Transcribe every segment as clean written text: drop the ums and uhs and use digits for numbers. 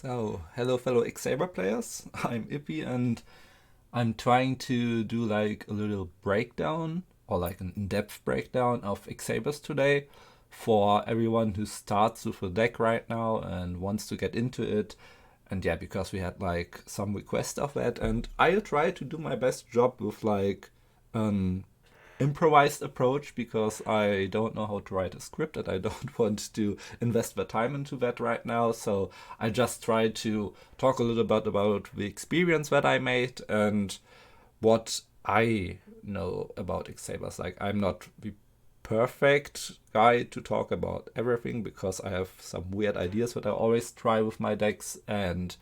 So, hello fellow X-Saber players, I'm Ippy and I'm trying to do like a little breakdown or like an in-depth breakdown of X-Sabers today for everyone who starts with a deck right now and wants to get into it. And yeah, because we had like some requests of that, and I'll try to do my best job with like an improvised approach because I don't know how to write a script and I don't want to invest the time into that right now. So I just try to talk a little bit about the experience that I made and what I know about X-Sabers. Like, I'm not the perfect guy to talk about everything because I have some weird ideas that I always try with my decks, and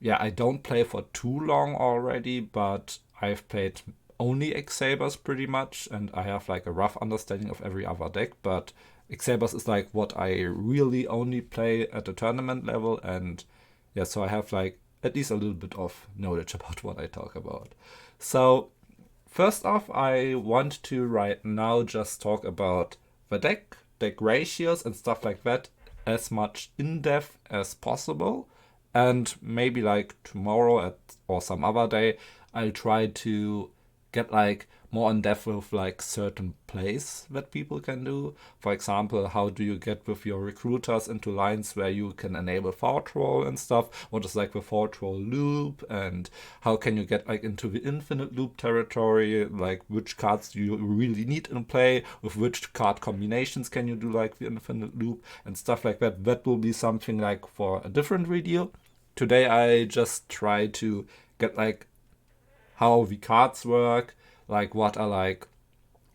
yeah, I don't play for too long already, but I've played only X-Sabers pretty much, and I have like a rough understanding of every other deck, but X-Sabers is like what I really only play at the tournament level, and yeah, so I have like at least a little bit of knowledge about what I talk about. So, first off, I want to right now just talk about the deck ratios and stuff like that as much in depth as possible. And maybe like tomorrow or some other day, I'll try to get like more in depth with like certain plays that people can do. For example, how do you get with your recruiters into lines where you can enable Faultroll and stuff? What is like the Faultroll loop, and how can you get like into the infinite loop territory? Like, which cards do you really need in play? With which card combinations can you do like the infinite loop and stuff like that? That will be something like for a different video. Today I just try to get like how the cards work, like what are like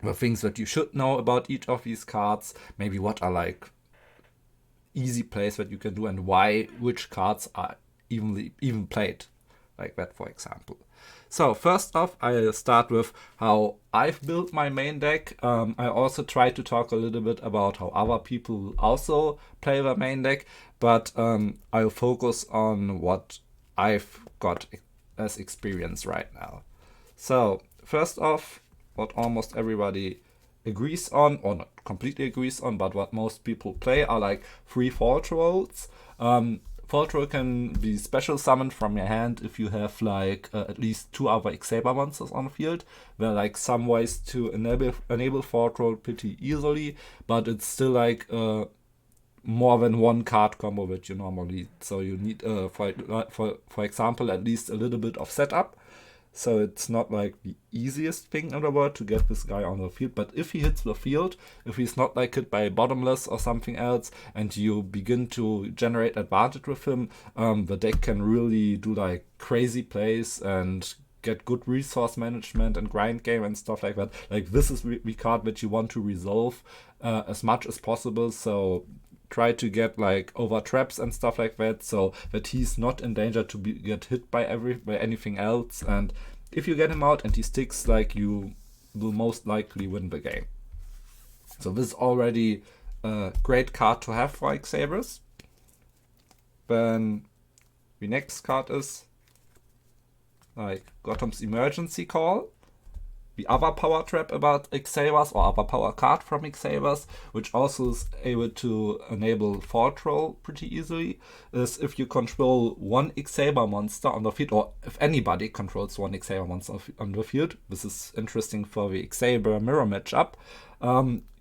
the things that you should know about each of these cards, maybe what are like easy plays that you can do and why which cards are even played, like that for example. So first off, I'll start with how I've built my main deck. I also try to talk a little bit about how other people also play their main deck, but I'll focus on what I've got as experience right now. So first off, what almost everybody agrees on, or not completely agrees on, but what most people play are like 3 Faultrolls. Faultroll can be special summoned from your hand if you have like at least 2 other X-Saber monsters on the field. There are like some ways to enable Faultroll pretty easily, but it's still like more than one card combo that you normally need. So you need, for example, at least a little bit of setup. So it's not like the easiest thing in the world to get this guy on the field. But if he hits the field, if he's not like hit by Bottomless or something else, and you begin to generate advantage with him, the deck can really do like crazy plays and get good resource management and grind game and stuff like that. Like, this is the card that you want to resolve as much as possible. So try to get like over traps and stuff like that, so that he's not in danger to get hit by anything else. And if you get him out and he sticks, like, you will most likely win the game. So this is already a great card to have for X-Sabers. Then the next card is like Gottoms Emergency Call, the other power trap about X-Sabers, or other power card from X-Sabers, which also is able to enable Faultroll pretty easily, is if you control one X-Saber monster on the field, or if anybody controls one X-Saber monster on the field. This is interesting for the X-Saber mirror matchup.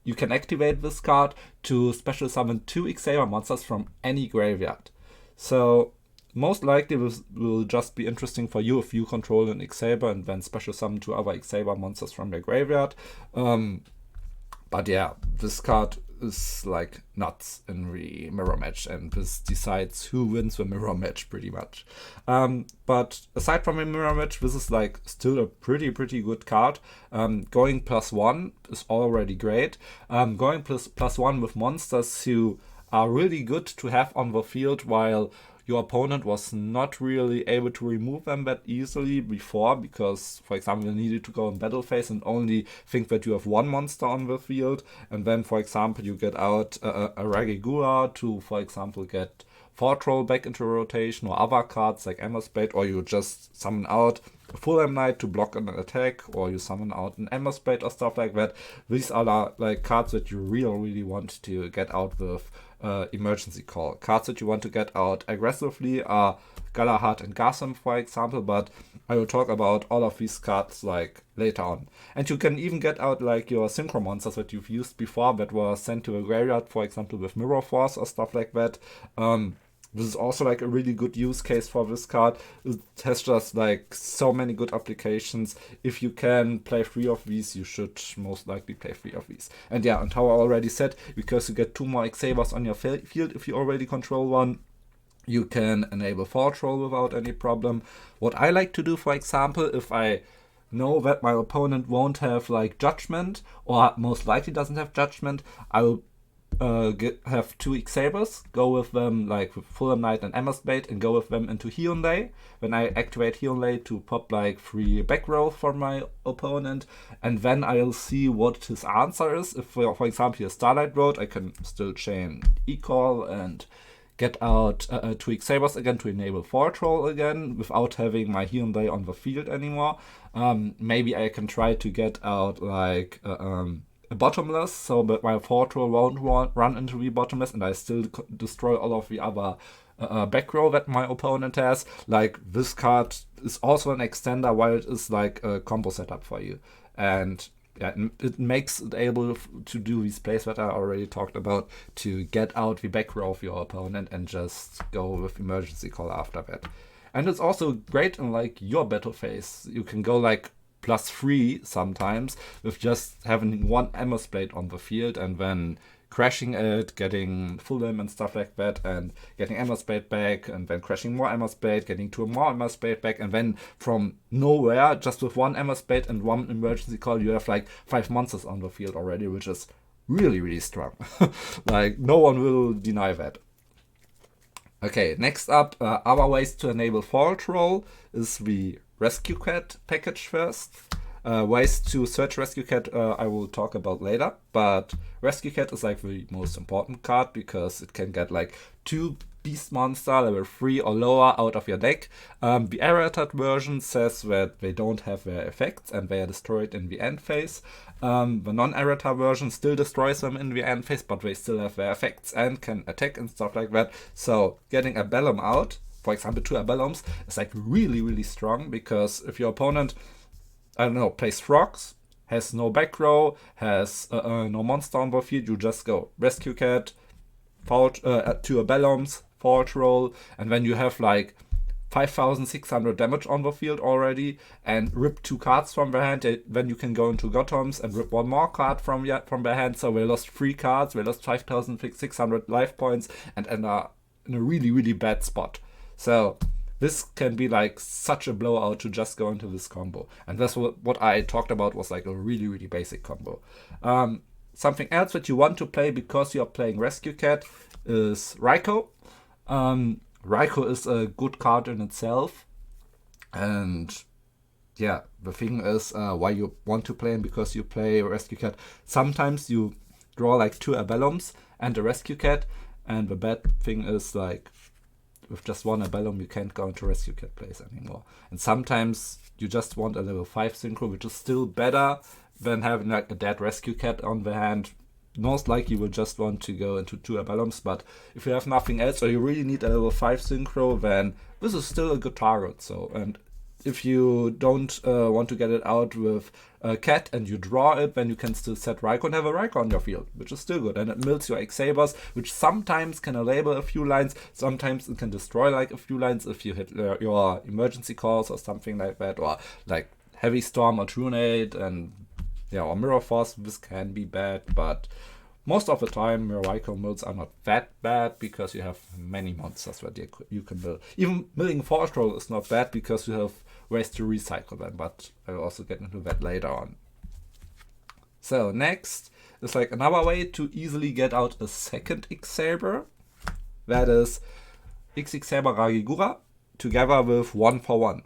You can activate this card to special summon 2 X-Saber monsters from any graveyard. So most likely this will just be interesting for you if you control an X-Saber and then special summon 2 other X-Saber monsters from your graveyard. But yeah, this card is like nuts in the mirror match, and this decides who wins the mirror match pretty much. But aside from the mirror match, this is like still a pretty good card. Going +1 is already great. Going +1 with monsters who are really good to have on the field while your opponent was not really able to remove them that easily before, because, for example, you needed to go in battle phase and only think that you have one monster on the field, and then, for example, you get out a Ragigura to, for example, get Faultroll back into rotation, or other cards like Emmersblade, or you just summon out a Fulhelknight to block an attack, or you summon out an Emmersblade or stuff like that. These are like cards that you really want to get out with emergency call. Cards that you want to get out aggressively are Galahad and Garsem, for example, but I will talk about all of these cards like later on. And you can even get out like your synchro monsters that you've used before that were sent to a graveyard, for example with Mirror Force or stuff like that. This is also like a really good use case for this card. It has just like so many good applications. If you can play 3 of these, you should most likely play 3 of these. And yeah, and how I already said, because you get 2 more X-Sabers on your field if you already control one, you can enable Faultroll without any problem. What I like to do, for example, if I know that my opponent won't have like Judgment, or most likely doesn't have Judgment, I will have 2 X-Sabers, go with them like with Fulhelknight and Emmersblade, and go with them into Hyunlei. When I activate Hyunlei to pop like 3 back row for my opponent, and then I'll see what his answer is. If for example he has Starlight Road, I can still chain ecall and get out 2 X-Sabers again to enable Faultroll again without having my Hyunlei on the field anymore. Maybe I can try to get out like a bottomless, so that my Faultroll won't run into the bottomless and I still destroy all of the other back row that my opponent has. Like, this card is also an extender while it is like a combo setup for you. And yeah, it makes it able to do these plays that I already talked about, to get out the back row of your opponent and just go with emergency call after that. And it's also great in like your battle phase. You can go like +3 sometimes with just having 1 Emmersblade on the field and then crashing it, getting full limb and stuff like that, and getting Emmersblade back, and then crashing more Emmersblade, getting 2 more Emmersblade back, and then from nowhere, just with 1 Emmersblade and 1 emergency call, you have like 5 monsters on the field already, which is really, really strong. Like, no one will deny that. Okay, next up, other ways to enable Faultroll is the Rescue Cat package first. Ways to search Rescue Cat I will talk about later, but Rescue Cat is like the most important card because it can get like 2 Beast Monster level 3 or lower out of your deck. The errated version says that they don't have their effects and they are destroyed in the end phase. The non-errata version still destroys them in the end phase, but they still have their effects and can attack and stuff like that. So getting a Urbellum out, for example 2 Urbellums, is like really, really strong, because if your opponent, I don't know, plays frogs, has no back row, has no monster on the field, you just go Rescue Cat, 2 Urbellums, Faultroll, and then you have like 5,600 damage on the field already, and rip 2 cards from their hand. Then you can go into Gottoms and rip 1 more card from their hand. So they lost 3 cards, they lost 5,600 life points, and are in a really, really bad spot. So this can be like such a blowout to just go into this combo. And that's what I talked about, was like a really, really basic combo. Something else that you want to play because you're playing Rescue Cat is Raikou. Raikou is a good card in itself. And yeah, the thing is why you want to play him, because you play Rescue Cat. Sometimes you draw like 2 Urbellums and a Rescue Cat. And the bad thing is, like, with just 1 Urbellum, you can't go into Rescue Cat plays anymore. And sometimes you just want a level 5 synchro, which is still better than having like a dead Rescue Cat on the hand. Most likely you will just want to go into 2 Urbellums, but if you have nothing else or you really need a level 5 synchro, then this is still a good target. So, and if you don't want to get it out with a cat and you draw it, then you can still set Raikou and have a Raikou on your field, which is still good. And it mills your X-Sabers, which sometimes can enable a few lines, sometimes it can destroy like a few lines if you hit your emergency calls or something like that, or like Heavy Storm or Trunade, and yeah, or Mirror Force. This can be bad, but most of the time your Raikou mills are not that bad because you have many monsters that you can mill. Even milling Faultroll is not bad because you have ways to recycle them, but I will also get into that later on. So next is like another way to easily get out a second X-Saber. That is XX-Saber Ragigura together with 1-for-1.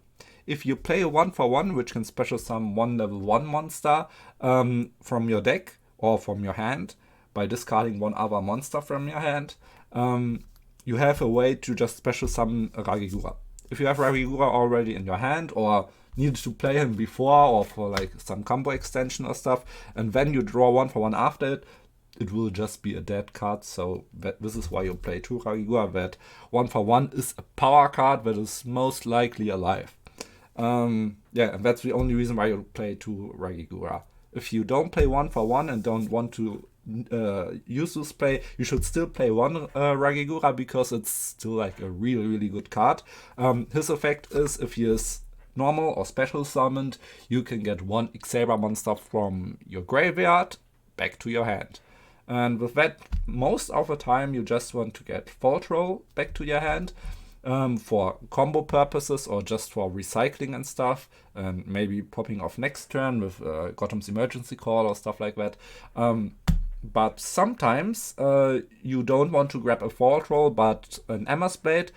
If you play a 1-for-1, which can special summon 1 level 1 monster from your deck or from your hand by discarding 1 other monster from your hand, you have a way to just special summon a Ragigura. If you have Ragigura already in your hand, or needed to play him before, or for like some combo extension or stuff, and then you draw 1-for-1 after it, it will just be a dead card. So this is why you play 2 Ragigura, that 1-for-1 is a power card that is most likely alive. Yeah, and that's the only reason why you play 2 Ragigura. If you don't play 1-for-1 and don't want to use this play, you should still play 1 Ragigura, because it's still like a really, really good card. His effect is, if he is normal or special summoned, you can get 1 X-Saber monster from your graveyard back to your hand. And with that, most of the time you just want to get Faultroll back to your hand, for combo purposes or just for recycling and stuff, and maybe popping off next turn with Gottoms emergency call or stuff like that. But sometimes you don't want to grab a Faultroll but an Emmersblade.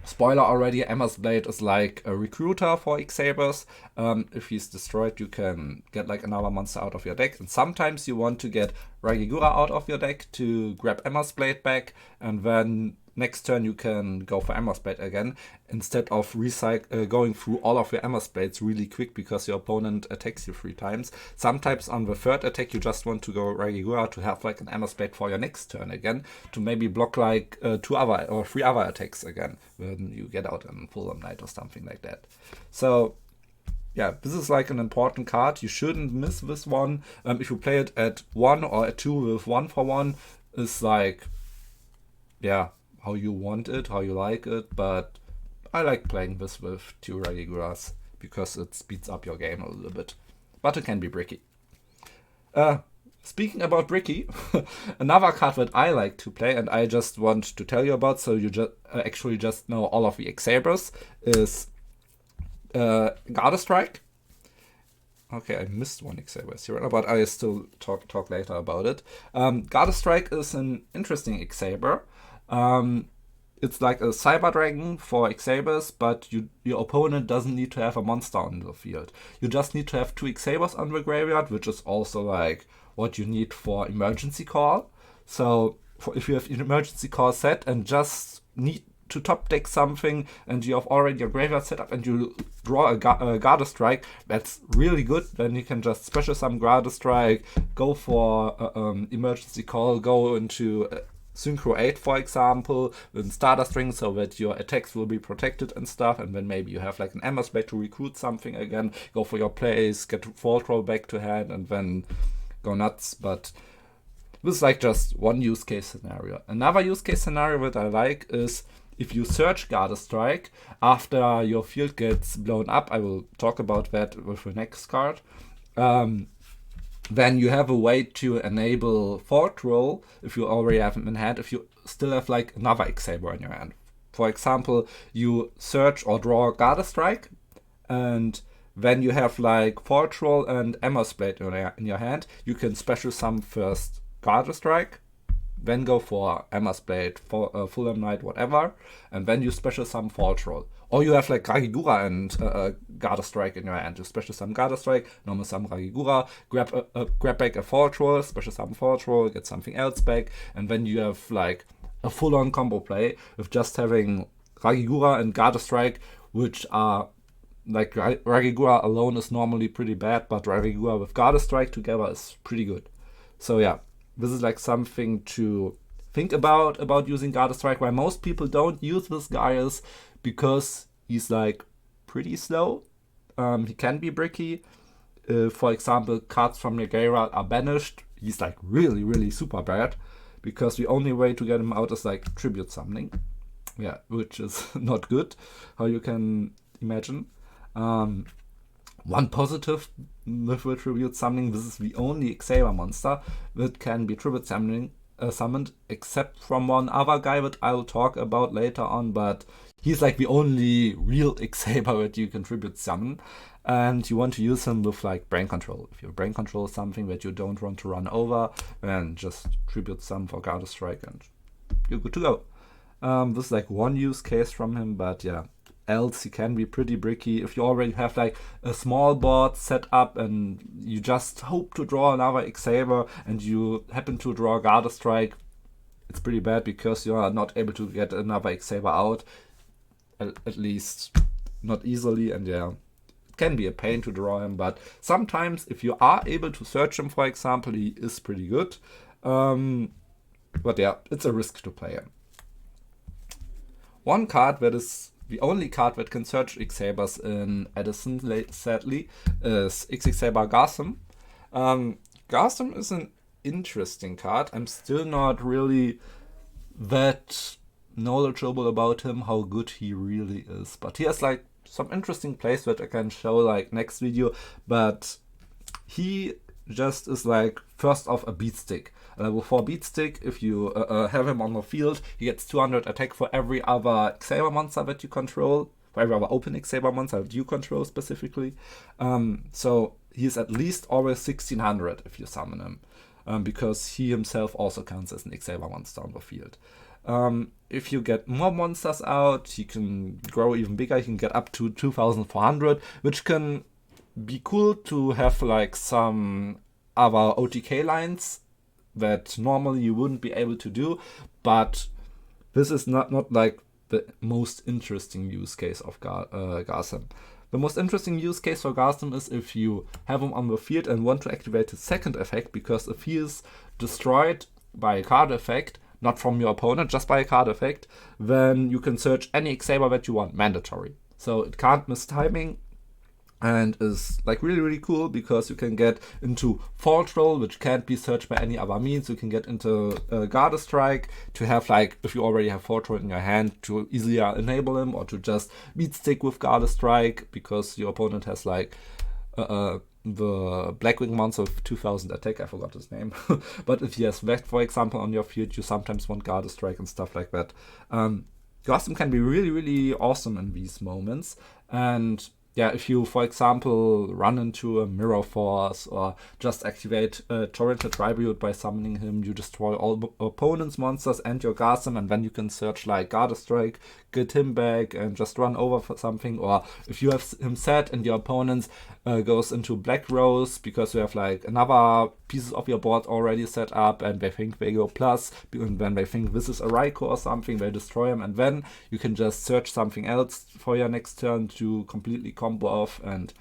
Spoiler already, Emmersblade is like a recruiter for X-Sabers. If he's destroyed, you can get like another monster out of your deck. And sometimes you want to get Ragigura out of your deck to grab Emmersblade back, and then next turn you can go for Emmersblade again, instead of going through all of your Emmersblades really quick because your opponent attacks you 3 times. Sometimes on the 3rd attack you just want to go Ragigura to have like an Emmersblade for your next turn again, to maybe block like 2 other or 3 other attacks again when you get out in Fulhelknight or something like that. So yeah, this is like an important card. You shouldn't miss this one. If you play it at 1 or at 2 with 1-for-1, is like, yeah, how you want it, how you like it, but I like playing this with 2 Ragiguras because it speeds up your game a little bit. But it can be bricky. Speaking about bricky, another card that I like to play and I just want to tell you about, so you actually just know all of the X-Sabers, is Gardestrike. Okay, I missed 1 X-Saber here, but I still talk later about it. Gardestrike is an interesting X-Saber. It's like a Cyber Dragon for X-Sabers, but your opponent doesn't need to have a monster on the field. You just need to have 2 X-Sabers on the graveyard, which is also like what you need for emergency call. So if you have an emergency call set and just need to top deck something and you have already your graveyard set up and you draw a Gardestrike, that's really good. Then you can just special summon Gardestrike, go for emergency call, go into Synchro 8, for example, with Stardust Dragon, so that your attacks will be protected and stuff, and then maybe you have like an Emmersblade to recruit something again, go for your plays, get Faultroll back to hand, and then go nuts. But this is like just one use case scenario. Another use case scenario that I like is if you search Gardestrike after your field gets blown up. I will talk about that with the next card. Then you have a way to enable Faultroll if you already have him in hand, if you still have like another X-Saber in your hand. For example, you search or draw Gardestrike, and then you have like Faultroll and Emmersblade in your hand. You can special summon first Gardestrike, then go for Emmersblade, Fulhelknight, whatever, and then you special summon Faultroll. Or you have like Ragigura and Gardestrike in your hand. You special summon Gardestrike, normal summon Ragigura, grab back a Faultroll, special summon Faultroll, get something else back, and then you have like a full-on combo play with just having Ragigura and Gardestrike, which are like Ragigura alone is normally pretty bad, but Ragigura with Gardestrike together is pretty good. So yeah, this is like something to think about using Gardestrike. Why most people don't use this guy is because he's like pretty slow. He can be bricky. For example, cards from your graveyard are banished. He's like really, really super bad, because the only way to get him out is like tribute summoning. Yeah, which is not good, how you can imagine. One positive with the tribute summoning, this is the only X-Saber monster that can be tribute summoned, except from one other guy that I'll talk about later on, but he's like the only real X-Saber that you can tribute summon, and you want to use him with like brain control. If your brain control is something that you don't want to run over, then just tribute summon for Gardestrike and you're good to go. This is like one use case from him, but yeah, else he can be pretty bricky. If you already have like a small board set up and you just hope to draw another X-Saber and you happen to draw Gardestrike, it's pretty bad because you are not able to get another X-Saber out, at least not easily, and yeah, can be a pain to draw him, but sometimes if you are able to search him, for example, he is pretty good. But yeah, it's a risk to play him. One card that is the only card that can search X-Sabers in Edison, sadly, is XX-Saber Garsem. Garsem is an interesting card. I'm still not really that knowledgeable about him, how good he really is. But he has like some interesting plays that I can show like next video. But he just is like first off a beatstick. Level 4 beatstick. If you have him on the field, he gets 200 attack for every other X-Saber monster that you control. For every other open X-Saber monster that you control specifically. So he's at least always 1600 if you summon him. Because he himself also counts as an X-Saber monster on the field. If you get more monsters out, he can grow even bigger. He can get up to 2400, which can be cool to have like some other OTK lines that normally you wouldn't be able to do. But this is not like the most interesting use case of Garsem. The most interesting use case for Garsem is if you have him on the field and want to activate his second effect, because if he is destroyed by a card effect, not from your opponent, just by a card effect, then you can search any X-Saber that you want, mandatory. So it can't miss timing, and is like really cool because you can get into Faultroll, which can't be searched by any other means. You can get into Gardestrike to have like, if you already have Faultroll in your hand, to easily enable him, or to just beatstick with Gardestrike because your opponent has like the Blackwing monster with 2000 attack, I forgot his name. But if he has that, for example, on your field, you sometimes want Gardestrike and stuff like that. Garsem can be really awesome in these moments. And yeah, if you, for example, run into a Mirror Force or just activate Torrented Tribute by summoning him, you destroy all opponent's monsters and your Garsem, and then you can search like Gardestrike, get him back, and just run over for something. Or if you have him set and your opponent goes into Black Rose because you have like another pieces of your board already set up and they think they go plus, and then they think this is a Raikou or something, they destroy him, and then you can just search something else for your next turn to completely combo off. And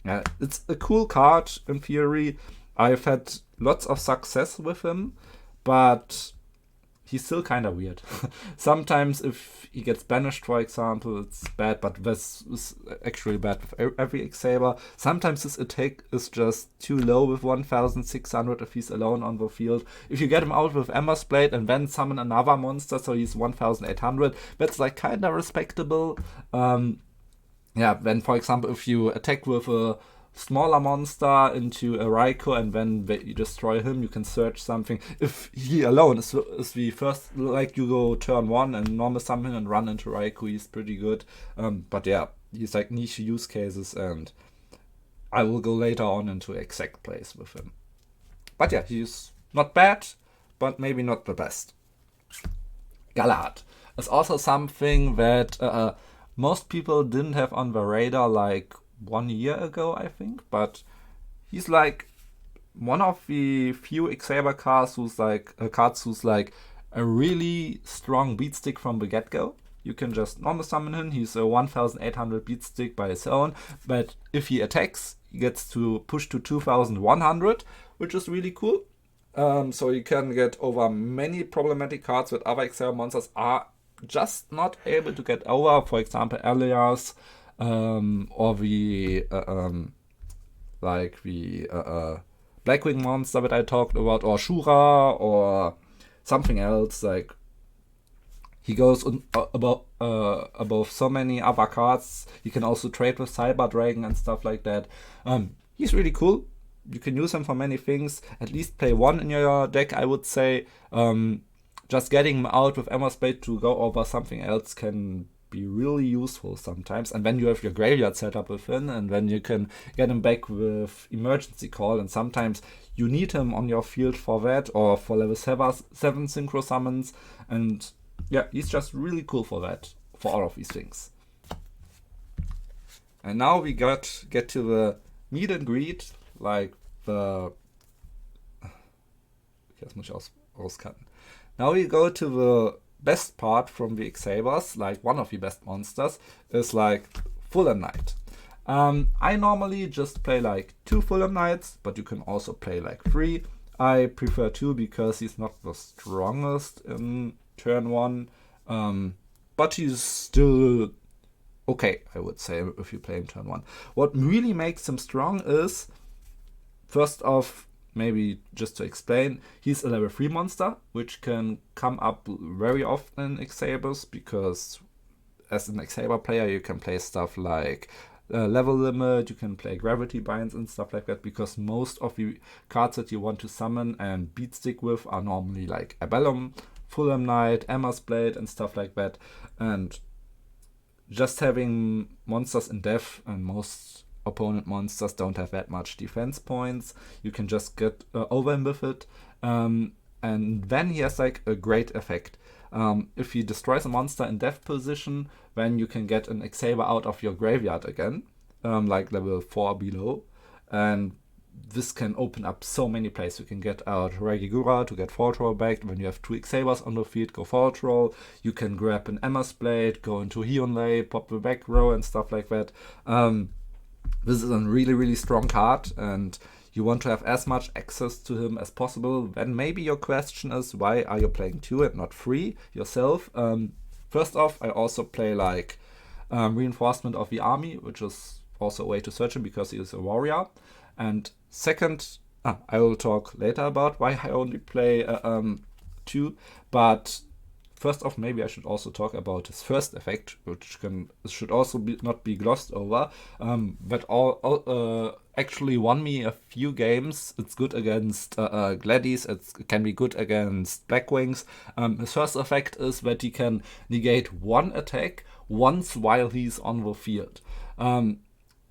yeah, it's a cool card in theory. I've had lots of success with him, but he's still kind of weird. Sometimes if he gets banished, for example, it's bad, but this is actually bad with every X-Saber. Sometimes his attack is just too low with 1600 if he's alone on the field. If you get him out with Emmersblade and then summon another monster, so he's 1800, that's like kind of respectable. Yeah, then for example, if you attack with a smaller monster into a Raikou and then you destroy him, you can search something. If he alone is the first, like you go turn 1 and normal summon and run into Raikou, he's pretty good. But yeah, he's like niche use cases, and I will go later on into exact plays with him. But yeah, he's not bad, but maybe not the best. Galahad is also something that most people didn't have on the radar like 1 year ago, I think, but he's like one of the few X-Saber cards who's like a really strong beatstick from the get-go. You can just normal summon him. He's a 1800 beatstick by his own, but if he attacks, he gets to push to 2100, which is really cool. So you can get over many problematic cards that other X-Saber monsters are just not able to get over. For example, Elias, or the Blackwing monster that I talked about, or Shura, or something else. Like he goes above so many other cards. You can also trade with Cyber Dragon and stuff like that. He's really cool. You can use him for many things. At least play one in your deck, I would say. Just getting him out with Emmersblade to go over something else can be really useful sometimes. And then you have your graveyard set up with him, and then you can get him back with Emergency Call, and sometimes you need him on your field for that, or for level 7 synchro summons. And yeah, he's just really cool for that, for all of these things. And now we get to the meet and greet, like the... Jetzt muss ich auscutten. Now we go to the best part from the X-Sabers, like one of the best monsters, is like Fulhelknight. I normally just play like 2 Fulhelknights, but you can also play like 3. I prefer 2 because he's not the strongest in turn 1, but he's still okay, I would say, if you play him turn 1. What really makes him strong is, first off, maybe just to explain, he's a level 3 monster, which can come up very often in X-Sabers, because as an X-Saber player you can play stuff like level limit, you can play gravity binds and stuff like that, because most of the cards that you want to summon and beat stick with are normally like Urbellum, Fulhelknight, Emmersblade and stuff like that. And just having monsters in depth, and most opponent monsters don't have that much defense points, you can just get over him with it. And then he has like a great effect. If he destroys a monster in death position, then you can get an X-Saber out of your graveyard again, like level 4 below. And this can open up so many plays. You can get out Ragigura to get Faultroll back. When you have 2 X-Sabers on the field, go Faultroll. You can grab an Emmersblade, go into Hyunlei, pop the back row and stuff like that. This is a really, really strong card, and you want to have as much access to him as possible. Then maybe your question is, why are you playing 2 and not 3 yourself? First off, I also play like reinforcement of the army, which is also a way to search him because he is a warrior. And second, I will talk later about why I only play 2. But first off, maybe I should also talk about his first effect, which should also not be glossed over. But all actually won me a few games. It's good against Gladys. It can be good against Blackwings. His first effect is that he can negate 1 attack once while he's on the field.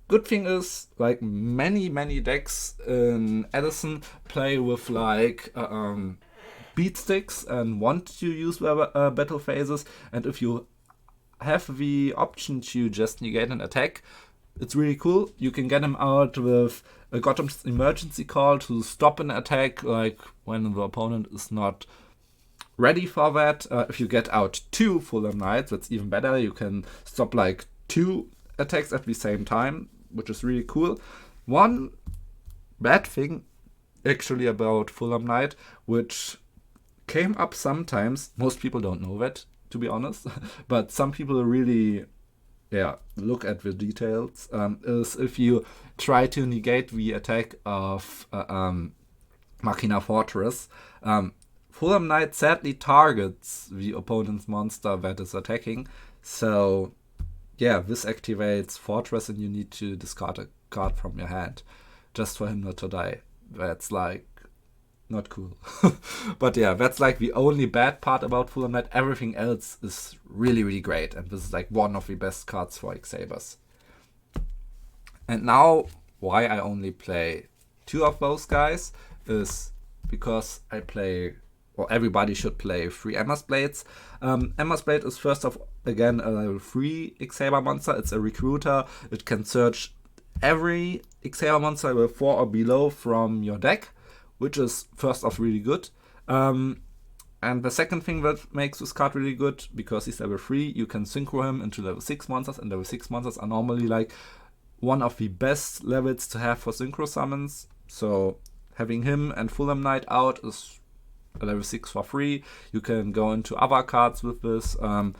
Good thing is, like many decks in Edison play with like beat sticks and want to use battle phases, and if you have the option to just negate an attack, it's really cool. You can get him out with a Gottoms emergency call to stop an attack, like when the opponent is not ready for that. If you get out 2 Fulhelknights, that's even better. You can stop like 2 attacks at the same time, which is really cool. One bad thing actually about Fulhelknight, which came up sometimes, most people don't know that, to be honest, but some people really look at the details, is if you try to negate the attack of Machina Fortress, Fulhelknight sadly targets the opponent's monster that is attacking, so this activates Fortress and you need to discard a card from your hand just for him not to die. That's like not cool. But that's like the only bad part about Fulhelknight. Everything else is really, really great, and this is like one of the best cards for X-Sabers. And now, why I only play 2 of those guys is because I play, or everybody should play 3 Emmersblades. Emmersblade is first of, again, a level 3 X-Saber monster. It's a recruiter. It can search every X-Saber monster level 4 or below from your deck, which is first off really good. And the second thing that makes this card really good, because he's level 3, you can synchro him into level 6 monsters, and level 6 monsters are normally like one of the best levels to have for synchro summons. So having him and Fulhelknight out is a level 6 for free. You can go into other cards with this. And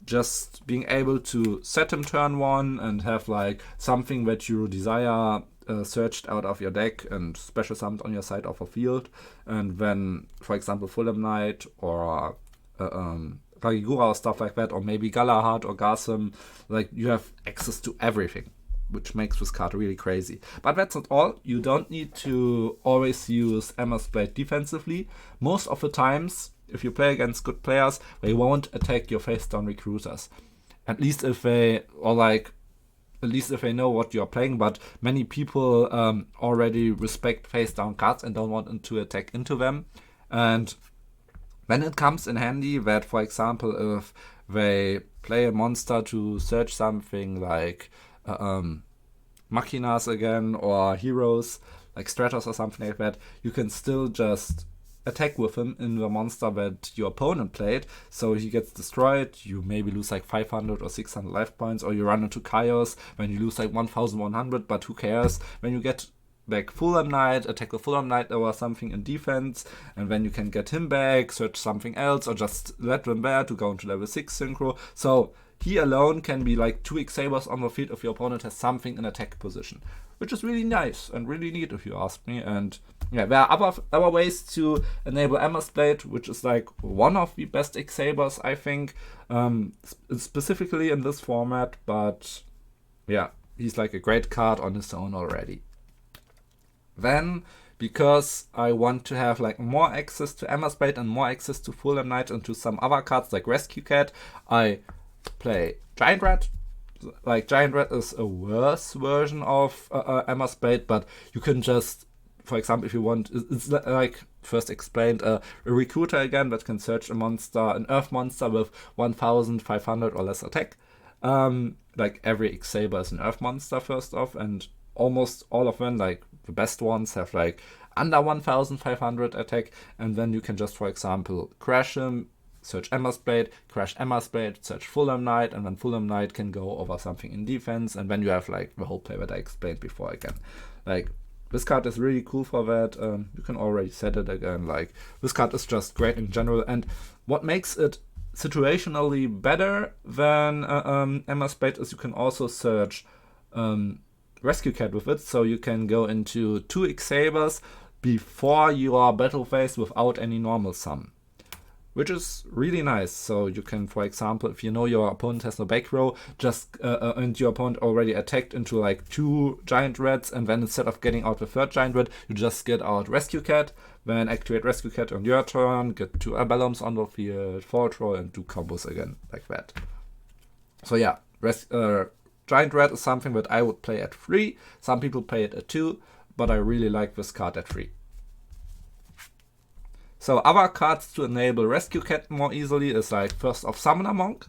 just being able to set him turn 1 and have like something that you desire searched out of your deck and special summoned on your side of a field. And then, for example, Fulhelknight or Ragigura or stuff like that, or maybe Galahad or Garsem, like you have access to everything, which makes this card really crazy. But that's not all. You don't need to always use Emmersblade defensively. Most of the times, if you play against good players, they won't attack your face-down recruiters. At least if they know what you're playing, but many people already respect face-down cards and don't want to attack into them. And then it comes in handy that, for example, if they play a monster to search something like Machinas again, or heroes like Stratos or something like that, you can still just attack with him in the monster that your opponent played, so he gets destroyed. You maybe lose like 500 or 600 life points, or you run into chaos when you lose like 1100, but who cares? When you get back Fulhelknight, attack with Fulhelknight or something in defense, and then you can get him back, search something else, or just let them there to go into level 6 synchro. So he alone can be like 2 X-Sabers on the field if your opponent has something in attack position, which is really nice and really neat if you ask me. And yeah, there are other ways to enable Emmersblade, which is like one of the best X-Sabers, I think, specifically in this format, but yeah, he's like a great card on his own already. Then, because I want to have like more access to Emmersblade and more access to Fulhelknight and to some other cards like Rescue Cat, I play Giant Rat. Like, Giant Rat is a worse version of Emmersblade, but you can just, for example, if you want, it's like first explained, a recruiter again that can search a monster, an Earth monster with 1500 or less attack. Like, every X-Saber is an Earth monster first off, and almost all of them, like the best ones, have like under 1500 attack, and then you can just, for example, crash him, search Emmersblade, crash Emmersblade, search Fulhelknight, and then Fulhelknight can go over something in defense, and then you have like the whole play that I explained before again. Like, this card is really cool for that. You can already set it again. Like, this card is just great in general, and what makes it situationally better than Emmersblade is you can also search Rescue Cat with it, so you can go into 2 X-Sabers before your battle phase without any normal sum, which is really nice. So you can, for example, if you know your opponent has no back row, just and your opponent already attacked into like 2 Giant Rats, and then instead of getting out the 3rd Giant Rat, you just get out Rescue Cat, then activate Rescue Cat on your turn, get 2 Urbellums on the field, Faultroll, and do combos again like that. So yeah, Giant Rat is something that I would play at 3. Some people play it at 2, but I really like this card at 3. So other cards to enable Rescue Cat more easily is like first off Summoner Monk.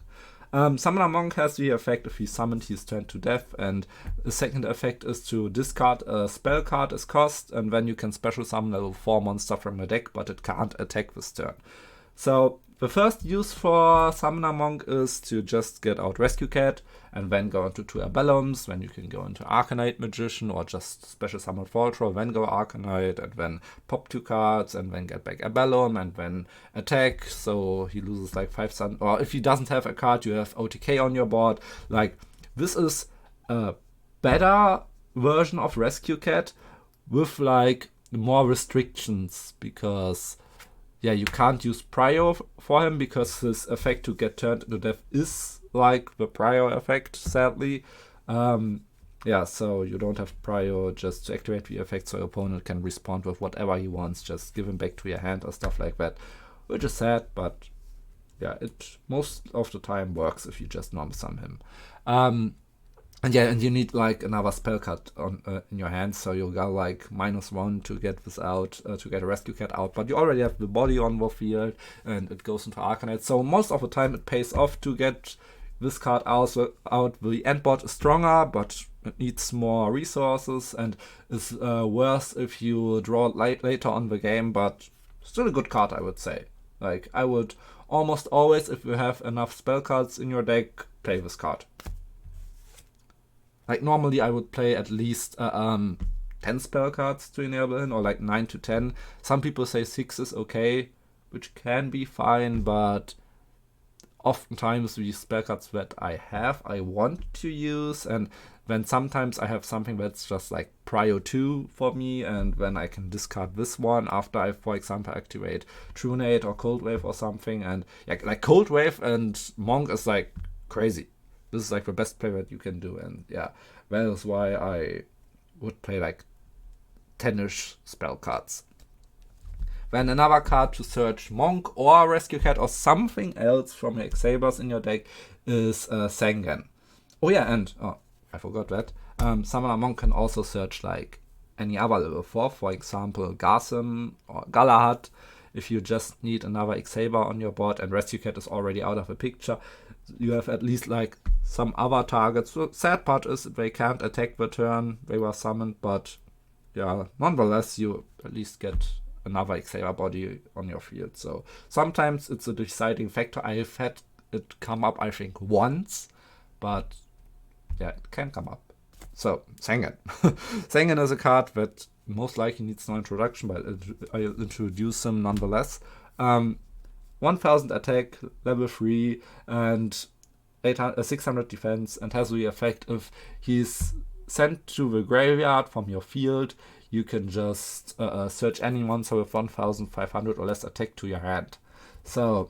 Summoner Monk has the effect if he's summoned he's turned to death, and the second effect is to discard a spell card as cost, and then you can special summon a level 4 monster from the deck, but it can't attack this turn. So the first use for Summoner Monk is to just get out Rescue Cat and then go into 2 Urbellums, then you can go into Arcanite Magician or just special summon Faultroll, then go Arcanite, and then pop 2 cards and then get back Urbellum and then attack, so he loses like 5 sun, or if he doesn't have a card you have OTK on your board. Like, this is a better version of Rescue Cat with like more restrictions, because yeah, you can't use Prio for him because his effect to get turned into death is like the Prio effect, sadly. Yeah, so you don't have Prio just to activate the effect, so your opponent can respond with whatever he wants, just give him back to your hand or stuff like that, which is sad, but yeah, it most of the time works if you just normal sum him. And yeah, and you need like another spell card on in your hand, so you got like -1 to get this out, to get a Rescue Cat out, but you already have the body on the field, and it goes into Arcanite, so most of the time it pays off to get this card out. The end board is stronger, but it needs more resources, and is worse if you draw it later on the game, but still a good card, I would say. Like, I would almost always, if you have enough spell cards in your deck, play this card. Like, normally I would play at least 10 spell cards to enable him, or like 9 to 10. Some people say 6 is okay, which can be fine, but oftentimes the spell cards that I have, I want to use, and then sometimes I have something that's just like Prio 2 for me, and then I can discard this one after I, for example, activate Trunade or Cold Wave or something, and yeah, like Cold Wave and Monk is like crazy. This is like the best play that you can do, and yeah, that is why I would play like 10-ish spell cards. Then another card to search Monk or Rescue Cat or something else from your X-Sabers in your deck is Sangan. Oh yeah, and I forgot that. Summoner Monk can also search like any other level 4, for example Garsem or Galahad, if you just need another X-Saber on your board and Rescue Cat is already out of the picture. You have at least like some other targets. The sad part is they can't attack the turn they were summoned, but yeah, nonetheless you at least get another X-Saber body on your field. So sometimes it's a deciding factor. I've had it come up, I think, once, but yeah, it can come up. So, Sangan. Sangan is a card that most likely needs no introduction, but I'll introduce him nonetheless. 1000 attack, level 3, and 600 defense, and has the effect if he's sent to the graveyard from your field, you can just search any monster with 1500 or less attack to your hand. So,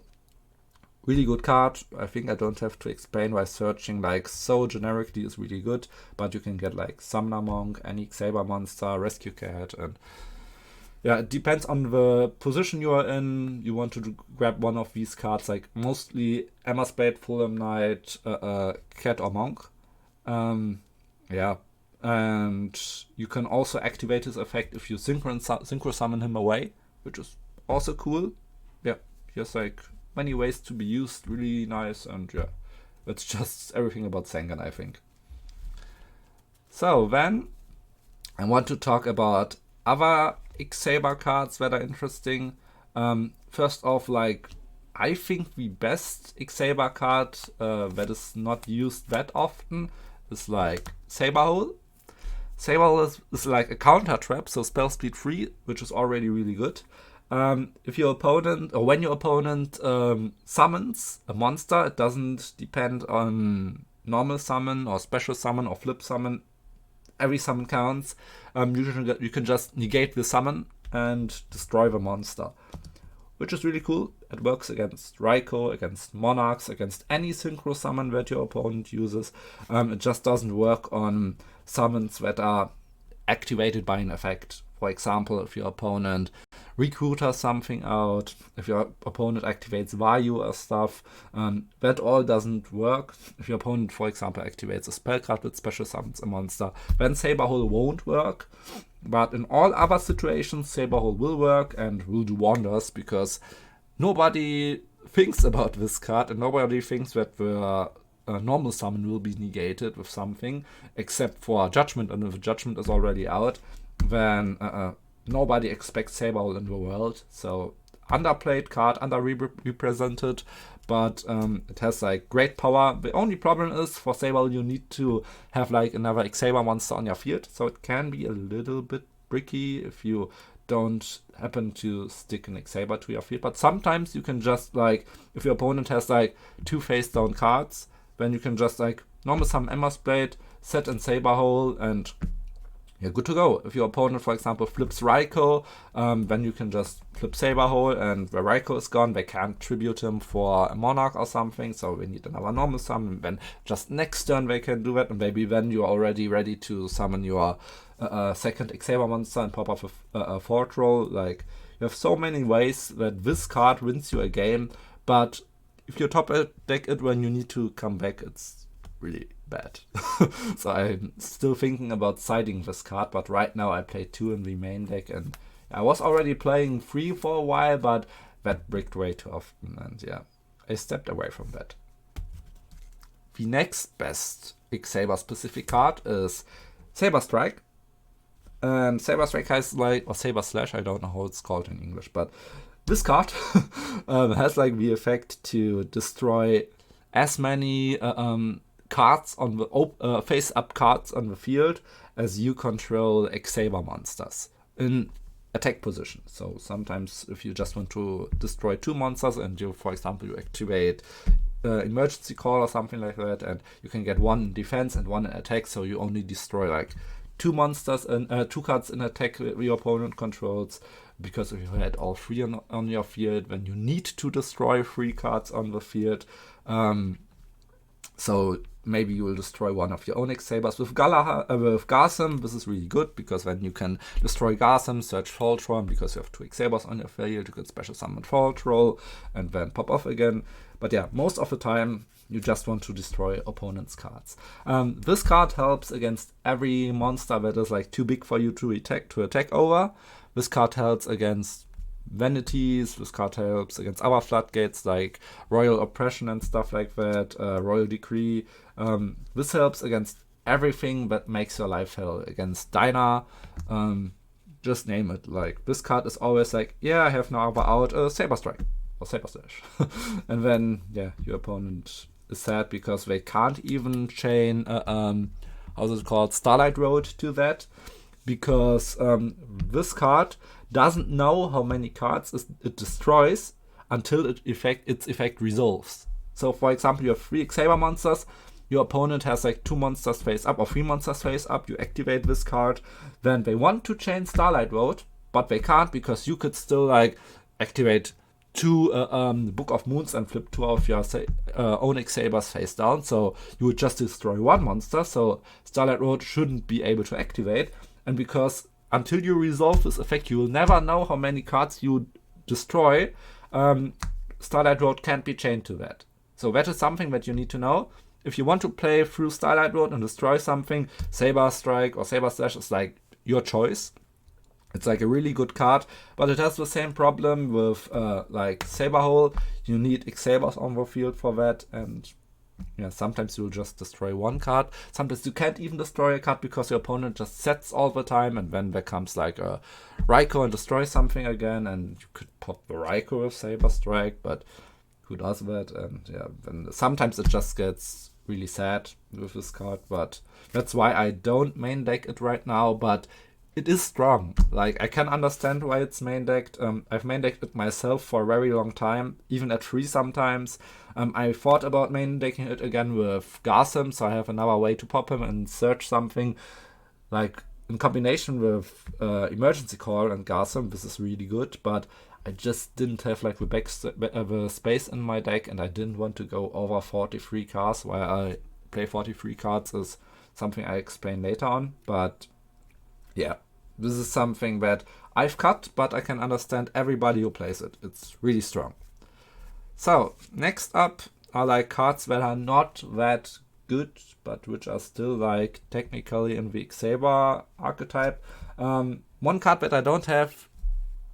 really good card. I think I don't have to explain why searching like so generically is really good, but you can get like Summoner Monk, any X-Saber monster, Rescue Cat, and yeah, it depends on the position you are in. You want to grab one of these cards, like mostly Emmersblade, Fulhelknight, Cat or Monk. Yeah, and you can also activate his effect if you synchro summon him away, which is also cool. Yeah, he has like many ways to be used, really nice, and yeah, that's just everything about Sangan, I think. So then, I want to talk about other X-Saber cards that are interesting. First off, like, I think the best X-Saber card that is not used that often is like Saberhole. Saberhole is like a counter trap, so spell speed 3, which is already really good. If your opponent, or when your opponent summons a monster, it doesn't depend on normal summon or special summon or flip summon. Every summon counts. You can just negate the summon and destroy the monster, which is really cool. It works against Raikou, against Monarchs, against any synchro summon that your opponent uses. It just doesn't work on summons that are activated by an effect. For example, if your opponent recruiters something out, if your opponent activates Vayu or stuff, that all doesn't work. If your opponent, for example, activates a spell card that special summons a monster, then Saberhole won't work. But in all other situations, Saberhole will work and will do wonders, because nobody thinks about this card and nobody thinks that the normal summon will be negated with something, except for Judgment, and if Judgment is already out, then nobody expects Saberhole in the world. So underplayed card, underrepresented, but it has like great power. The only problem is for Saberhole you need to have like another X-Saber monster on your field, so it can be a little bit bricky if you don't happen to stick an X-Saber to your field. But sometimes you can just like, if your opponent has like 2 face down cards, then you can just like normal summon Emmersblade, set in Saberhole, and you're good to go. If your opponent, for example, flips Raikou, then you can just flip Saberhole, and where Raikou is gone, they can't tribute him for a Monarch or something, so we need another normal summon. Then just next turn they can do it, and maybe then you're already ready to summon your second X-Saber monster and pop off a Faultroll. Like, you have so many ways that this card wins you a game, but if you top deck it when you need to come back, it's really bad. So I'm still thinking about siding this card, but right now I play 2 in the main deck, and I was already playing 3 for a while, but that bricked way too often, and yeah, I stepped away from that. The next best X-Saber specific card is Saberstrike. And Saberstrike has like, or Saberslash, I don't know how it's called in English, but this card has like the effect to destroy as many cards on the face-up cards on the field as you control X-Saber monsters in attack position. So sometimes if you just want to destroy 2 monsters and you, for example, you activate emergency call or something like that, and you can get 1 in defense and 1 in attack, so you only destroy like 2 monsters and 2 cards in attack your opponent controls. Because if you had all 3 on your field, then you need to destroy 3 cards on the field. So maybe you will destroy one of your own X-Sabers. With Garsem, this is really good, because then you can destroy Garsem, search Faultroll, because you have 2 X-Sabers on your field, you can special summon Faultroll, and then pop off again. But yeah, most of the time, you just want to destroy opponent's cards. This card helps against every monster that is like too big for you to attack over. This card helps against Vanities. This card helps against other floodgates like Royal Oppression and stuff like that, Royal Decree. This helps against everything that makes your life hell. Against Dyna, just name it. Like, this card is always like, yeah, I have now out a Saberstrike or Saberslash. And then, yeah, your opponent is sad because they can't even chain, how's it called, Starlight Road to that. Because this card doesn't know how many cards it destroys until its effect resolves. So, for example, you have 3 X-Saber monsters. Your opponent has like 2 monsters face up or 3 monsters face up. You activate this card. Then they want to chain Starlight Road, but they can't because you could still like activate 2 Book of Moons and flip 2 of your own X-Sabers face down. So you would just destroy 1 monster. So Starlight Road shouldn't be able to activate. And because until you resolve this effect, you will never know how many cards you destroy. Starlight Road can't be chained to that. So that is something that you need to know. If you want to play through Starlight Road and destroy something, Saberstrike or Saberslash is like your choice. It's like a really good card, but it has the same problem with like Saberhole. You need X-Sabers on the field for that, and yeah, sometimes you'll just destroy 1 card. Sometimes you can't even destroy a card because your opponent just sets all the time, and then there comes like a Raikou and destroys something again, and you could pop the Raikou with Saberstrike, but who does that? And yeah, then sometimes it just gets really sad with this card, but that's why I don't main deck it right now, but it is strong. Like, I can understand why it's main decked. I've main decked it myself for a very long time, even at 3 sometimes. I thought about main decking it again with Garsem, so I have another way to pop him and search something. Like, in combination with Emergency Call and Garsem, this is really good, but I just didn't have like the space in my deck, and I didn't want to go over 43 cards. Why I play 43 cards is something I explain later on, but yeah, this is something that I've cut, but I can understand everybody who plays it. It's really strong. So, next up are like cards that are not that good, but which are still like technically in the X-Saber archetype. One card that I don't have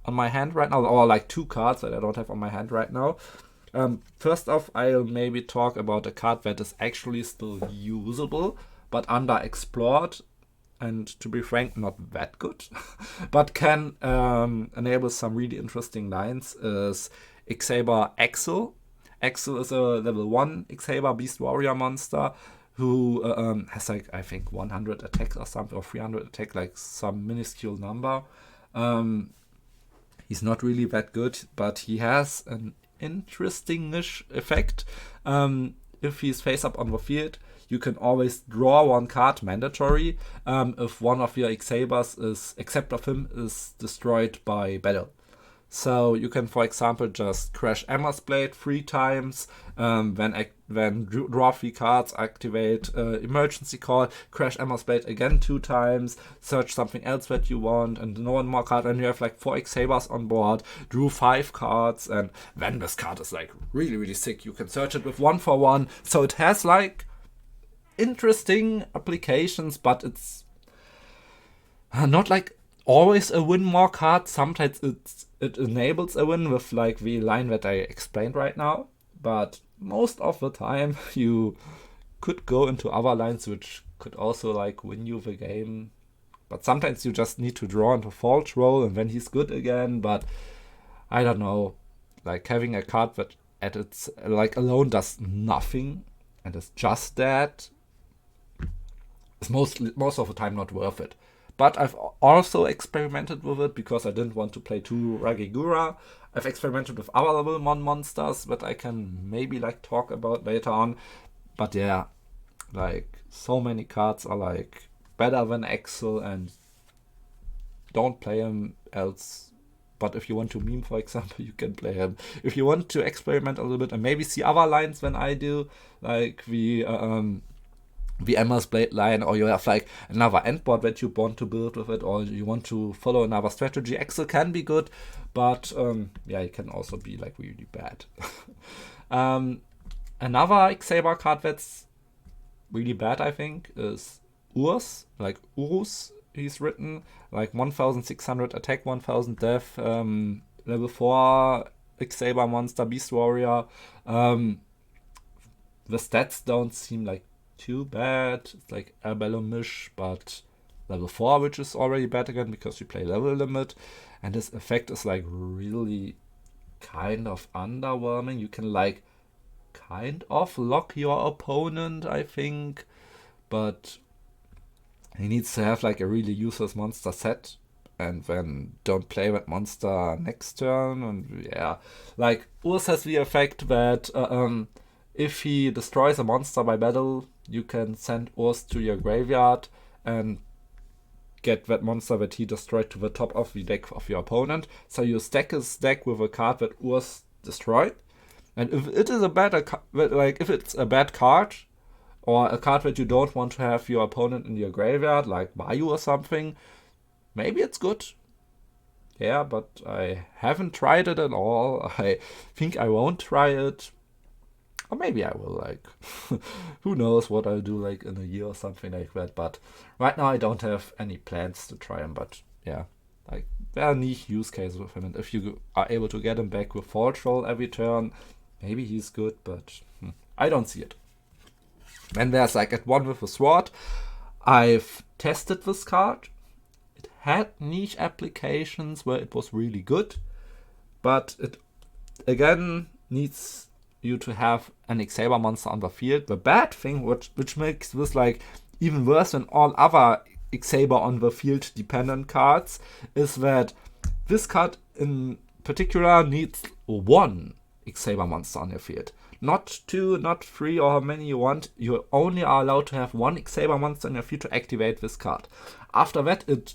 on my hand right now, or like 2 cards that I don't have on my hand right now. First off, I'll maybe talk about a card that is actually still usable, but underexplored, and to be frank, not that good, but can enable some really interesting lines, is X-Saber Axel. Axel is a level 1 X-Saber Beast Warrior monster who has like, I think 100 attack or something, or 300 attack, like some minuscule number. He's not really that good, but he has an interesting-ish effect. If he's face up on the field, you can always draw 1 card, mandatory, if one of your X-Sabers except of him, is destroyed by battle. So you can, for example, just crash Emmersblade 3 times, then draw 3 cards, activate Emergency Call, crash Emmersblade again 2 times, search something else that you want, and no one more card, and you have like 4 X-Sabers on board, drew 5 cards, and then this card is like really, really sick. You can search it with 1 for 1, so it has like interesting applications, but it's not like always a win more card. Sometimes it enables a win with like the line that I explained right now, but most of the time you could go into other lines which could also like win you the game. But sometimes you just need to draw into Faultroll and then he's good again. But I don't know, like having a card that at its like alone does nothing and is just that is most of the time not worth it. But I've also experimented with it because I didn't want to play 2 Ragigura. I've experimented with other level 1 monsters that I can maybe like talk about later on. But yeah, like so many cards are like better than Axel, and don't play him else. But if you want to meme, for example, you can play him. If you want to experiment a little bit and maybe see other lines than I do, like the Emmersblade line, or you have like another endboard that you want to build with it, or you want to follow another strategy, Axel can be good, but yeah, it can also be like really bad. Another X-Saber card that's really bad, I think, is Uruz, like Uruz. He's written like 1600 attack, 1000 death, level 4 X-Saber monster, Beast Warrior. The stats don't seem like too bad. It's like Urbellum-ish, but level 4, which is already bad again because you play level limit. And this effect is like really kind of underwhelming. You can like kind of lock your opponent, I think, but he needs to have like a really useless monster set, and then don't play that monster next turn. And yeah, like Uruz has the effect that if he destroys a monster by battle, you can send Uruz to your graveyard and get that monster that he destroyed to the top of the deck of your opponent. So you stack his deck with a card that Uruz destroyed. And if it is a bad, like if it's a bad card, or a card that you don't want to have your opponent in your graveyard, like Bayou or something, maybe it's good. Yeah, but I haven't tried it at all. I think I won't try it. Or maybe I will, like, who knows what I'll do, like, in a year or something like that. But right now I don't have any plans to try him. But yeah, like, there are niche use cases with him. And if you are able to get him back with Faultroll every turn, maybe he's good, but I don't see it. Then there's like at one with a sword. I've tested this card. It had niche applications where it was really good, but it again needs you to have an X-Saber monster on the field. The bad thing, which makes this like even worse than all other X-Saber on the field dependent cards, is that this card in particular needs one X-Saber monster on your field. Not 2, not 3, or how many you want. You only are allowed to have one X-Saber monster in your field to activate this card. After that, it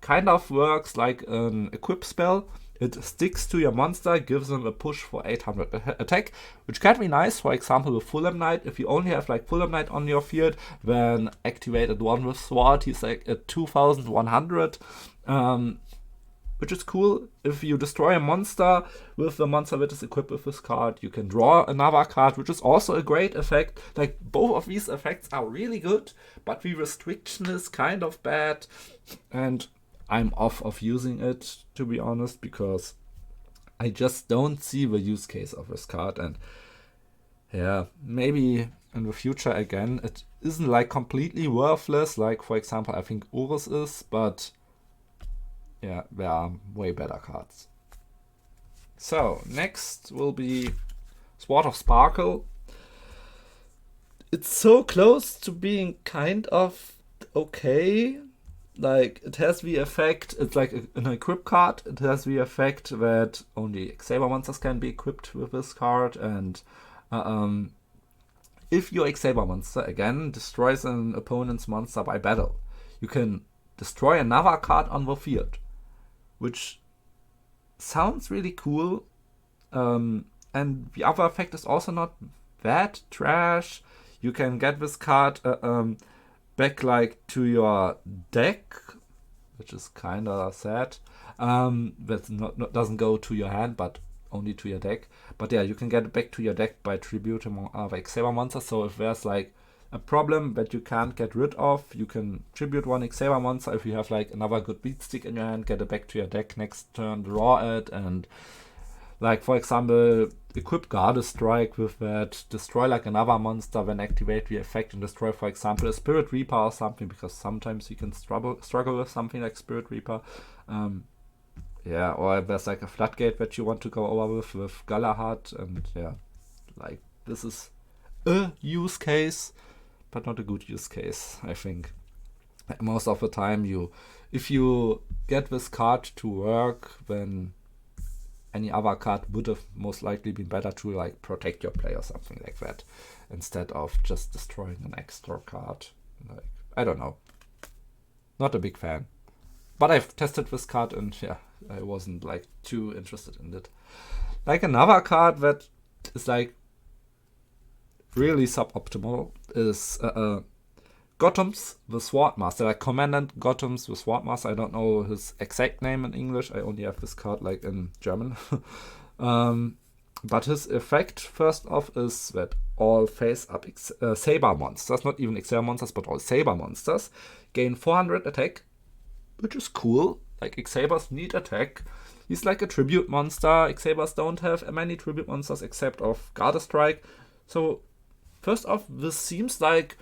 kind of works like an equip spell. It sticks to your monster, gives them a push for 800 attack, which can be nice, for example, with Fulhelknight. If you only have like Fulhelknight on your field, then activated one with Sword, he's like at 2100. Which is cool. If you destroy a monster with the monster that is equipped with this card, you can draw another card, which is also a great effect. Like, both of these effects are really good, but the restriction is kind of bad. And I'm off of using it, to be honest, because I just don't see the use case of this card. And yeah, maybe in the future again, it isn't like completely worthless, like, for example, I think Uruz is, but yeah, there are way better cards. So, next will be Sword of Sparkle. It's so close to being kind of okay. Like, it has the effect, it's like an equip card. It has the effect that only X-Saber monsters can be equipped with this card. And if your X-Saber monster, again, destroys an opponent's monster by battle, you can destroy another card on the field, which sounds really cool. And the other effect is also not that trash. You can get this card back like to your deck, which is kind of sad. That doesn't go to your hand, but only to your deck. But yeah, you can get it back to your deck by tributing other X-Saber monsters. So if there's like a problem that you can't get rid of, you can tribute one X-Saber monster. If you have like another good beat stick in your hand, get it back to your deck next turn, draw it, and like, for example, equip Gardestrike with that, destroy like another monster, then activate the effect and destroy, for example, a Spirit Reaper or something, because sometimes you can struggle with something like Spirit Reaper. Yeah, or there's like a Floodgate that you want to go over with Galahad, and yeah, like, this is a use case, but not a good use case, I think. Most of the time, if you get this card to work, then any other card would have most likely been better to like protect your play or something like that, instead of just destroying an extra card. Like, I don't know. Not a big fan. But I've tested this card and yeah, I wasn't like too interested in it. Like, another card that is like really suboptimal is Gottoms, the Swordmaster, like Commandant Gottoms, the Swordmaster. I don't know his exact name in English. I only have this card like in German. But his effect, first off, is that all face-up Saber monsters, not even X-Saber monsters, but all Saber monsters, gain 400 attack, which is cool. Like, X-Sabers need attack. He's like a tribute monster. X-Sabers don't have many tribute monsters except of Gardestrike. So, first off, this seems like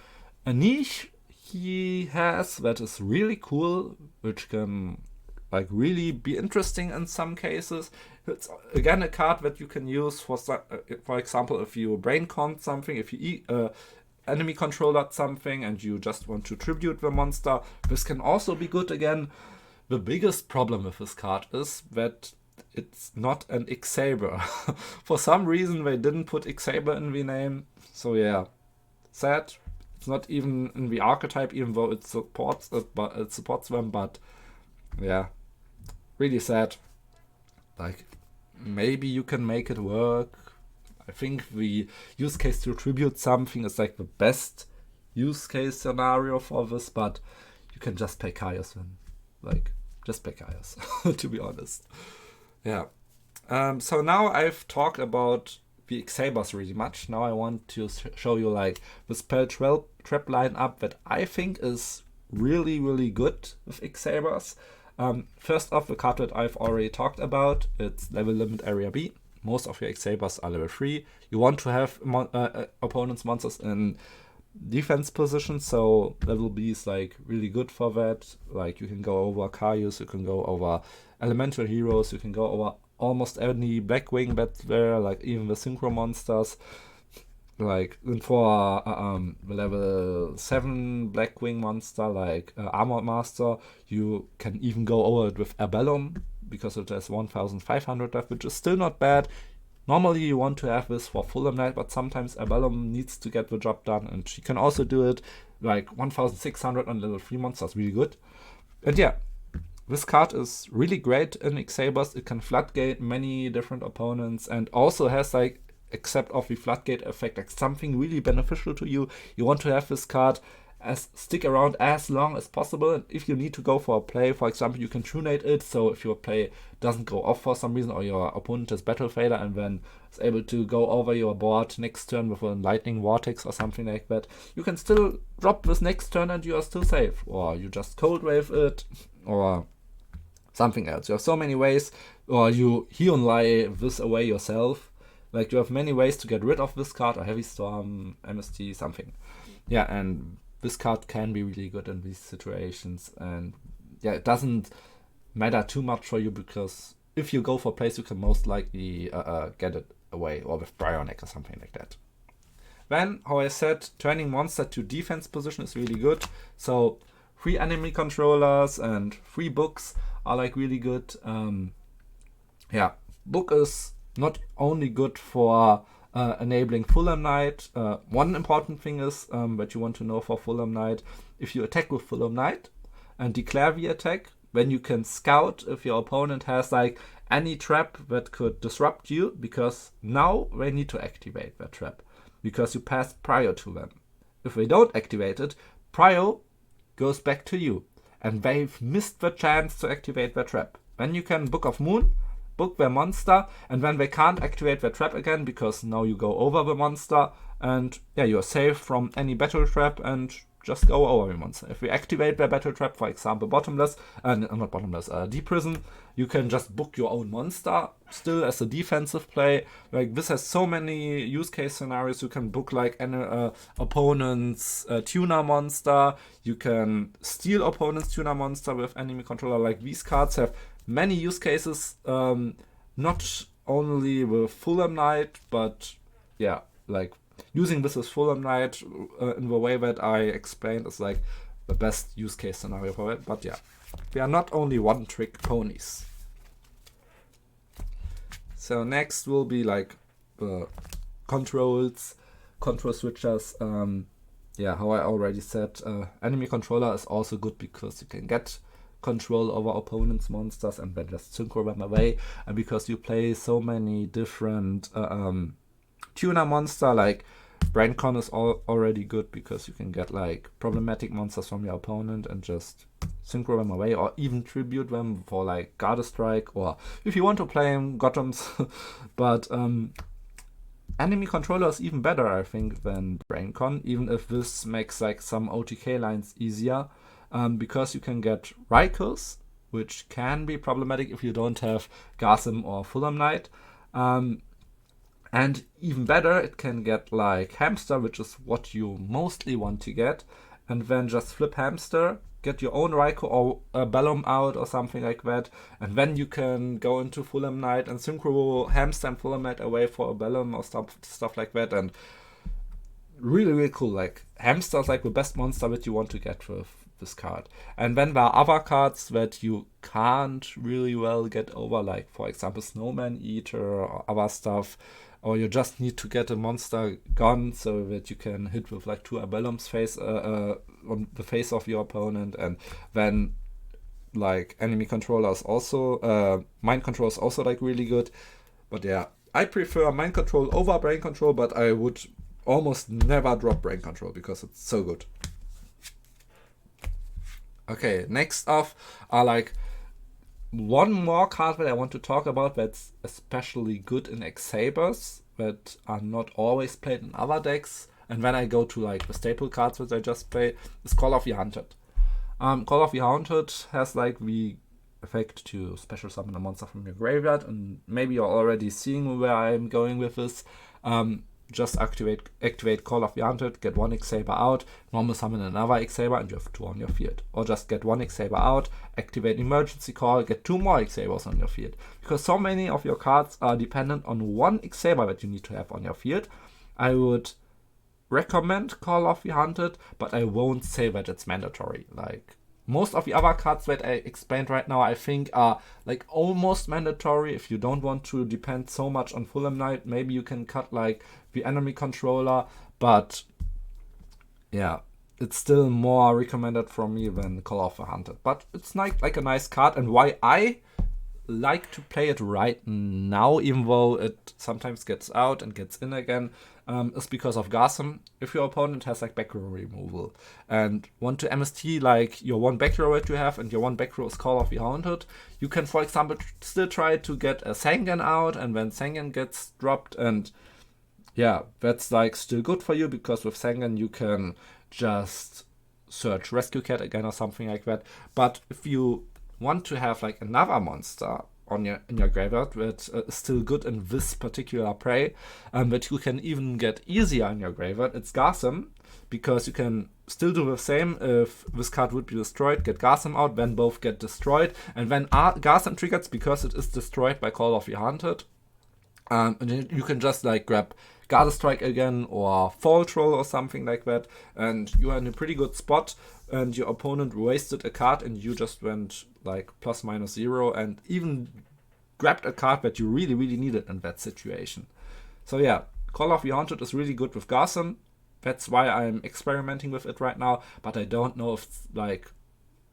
a niche he has that is really cool, which can like really be interesting in some cases. It's again a card that you can use for example, if you brain con something, if you enemy controller something and you just want to tribute the monster, this can also be good again. The biggest problem with this card is that it's not an X-Saber. For some reason they didn't put X-Saber in the name, so yeah, sad. It's not even in the archetype, even though it supports it, but it supports them, but yeah, really sad. Like, maybe you can make it work. I think the use case to tribute something is like the best use case scenario for this, but you can just pay Chaos then. Like, just pay Chaos, to be honest. Yeah. So now I've talked about the X-Sabers really much. Now I want to show you like the spell trap lineup that I think is really, really good with X-Sabers. First off, the card that I've already talked about, it's level limit area B. Most of your X-Sabers are level 3. You want to have opponents' monsters in defense position, so level B is like really good for that. Like, you can go over Kaius, you can go over elemental heroes, you can go over almost any Blackwing that's there, like even the synchro monsters. Like, and for level 7 Blackwing monster like Armored Master, you can even go over it with Urbellum, because it has 1500 left, which is still not bad. Normally you want to have this for Fulhelknight, but sometimes Urbellum needs to get the job done, and she can also do it. Like 1600 on level 3 monsters, really good. And yeah, this card is really great in X-Sabers. It can floodgate many different opponents, and also has like, except of the floodgate effect, like something really beneficial to you. You want to have this card stick around as long as possible, and if you need to go for a play, for example, you can Trunade it, so if your play doesn't go off for some reason, or your opponent is Battle Fader and then is able to go over your board next turn with a Lightning Vortex or something like that, you can still drop this next turn and you are still safe, or you just Cold Wave it, or something else. You have so many ways, or you Hyunlei this away yourself. Like, you have many ways to get rid of this card, or Heavy Storm, MST, something. Yeah, and this card can be really good in these situations, and yeah, it doesn't matter too much for you, because if you go for plays, you can most likely get it away, or with Bryonic or something like that. Then, how I said, turning monster to defense position is really good. So 3 enemy controllers and 3 books are like really good. Yeah, book is not only good for enabling Fulhelknight. One important thing is that you want to know for Fulhelknight: if you attack with Fulhelknight and declare the attack, then you can scout if your opponent has like any trap that could disrupt you, because now they need to activate that trap, because you passed prior to them. If they don't activate it, prior goes back to you, and they've missed the chance to activate their trap. Then you can Book of Moon, book their monster, and then they can't activate their trap again, because now you go over the monster, and yeah, you're safe from any battle trap and just go over the monster. If we activate their battle trap, for example, Deep Prison, you can just book your own monster still as a defensive play. Like, this has so many use case scenarios. You can book like an opponent's tuner monster. You can steal opponent's tuner monster with enemy controller. Like, these cards have many use cases, not only with Fulhelknight, but yeah, like using this as Fulhelknight in the way that I explained is like the best use case scenario for it. But yeah, they are not only one-trick ponies. So next will be like control switchers. Yeah, how I already said, enemy controller is also good because you can get control over opponents' monsters and then just synchro them away. And because you play so many different tuner monster, like Braincon is already good because you can get like problematic monsters from your opponent and just synchro them away, or even tribute them for like Gardestrike, or if you want to play him, Gottoms. But enemy controller is even better, I think, than Braincon, even if this makes like some OTK lines easier, because you can get Raikus, which can be problematic if you don't have Garsem or Fulhelknight. And even better, it can get like Hamster, which is what you mostly want to get. and then just flip hamster, get your own Raikou or Urbellum out or something like that, and then you can go into Fulhelknight and synchro hamster and Fulhelknight away for Urbellum or stuff like that, and really, really cool. Like, hamster is like the best monster that you want to get with this card. And then there are other cards that you can't really well get over, like, for example, Snowman Eater or other stuff. Or you just need to get a monster gone so that you can hit with like 2 Urbellum's face on the face of your opponent. And then like enemy controllers also, mind control is also like really good. But yeah, I prefer mind control over brain control, but I would almost never drop brain control because it's so good. Okay, next off are like one more card that I want to talk about that's especially good in X-Sabers that are not always played in other decks. And when I go to like the staple cards that I just play, is Call of the Haunted. Call of the Haunted has like the effect to special summon a monster from your graveyard, and maybe you're already seeing where I'm going with this. Just activate Call of the Haunted, get 1 X-Saber out, normal summon another X-Saber, and you have 2 on your field. Or just get 1 X-Saber out, activate Emergency Call, get 2 more X-Sabers on your field. Because so many of your cards are dependent on 1 X-Saber that you need to have on your field. I would recommend Call of the Haunted, but I won't say that it's mandatory. Like, most of the other cards that I explained right now, I think, are like almost mandatory. If you don't want to depend so much on Fulhelknight, maybe you can cut like the enemy controller. But yeah, it's still more recommended from me than Call of the Haunted. But it's like a nice card, and why I like to play it right now, even though it sometimes gets out and gets in again, is because of Garsem. If your opponent has like back row removal and want to MST like your 1 back row that you have, and your 1 back row is Call of the Haunted, you can, for example, still try to get a Sangan out, and when Sangan gets dropped, and yeah, that's like still good for you, because with Sangan you can just search Rescue Cat again or something like that. But if you want to have like another monster in your graveyard that is still good in this particular prey, that you can even get easier in your graveyard, it's Garsem, because you can still do the same. If this card would be destroyed, get Garsem out, then both get destroyed, and when Garsem triggers, because it is destroyed by Call of the Haunted, and then you can just like grab Gardestrike again or Faultroll or something like that, and you are in a pretty good spot, and your opponent wasted a card and you just went like ±0 and even grabbed a card that you really, really needed in that situation. So yeah, Call of the Haunted is really good with Garsem. That's why I'm experimenting with it right now, but I don't know if it's like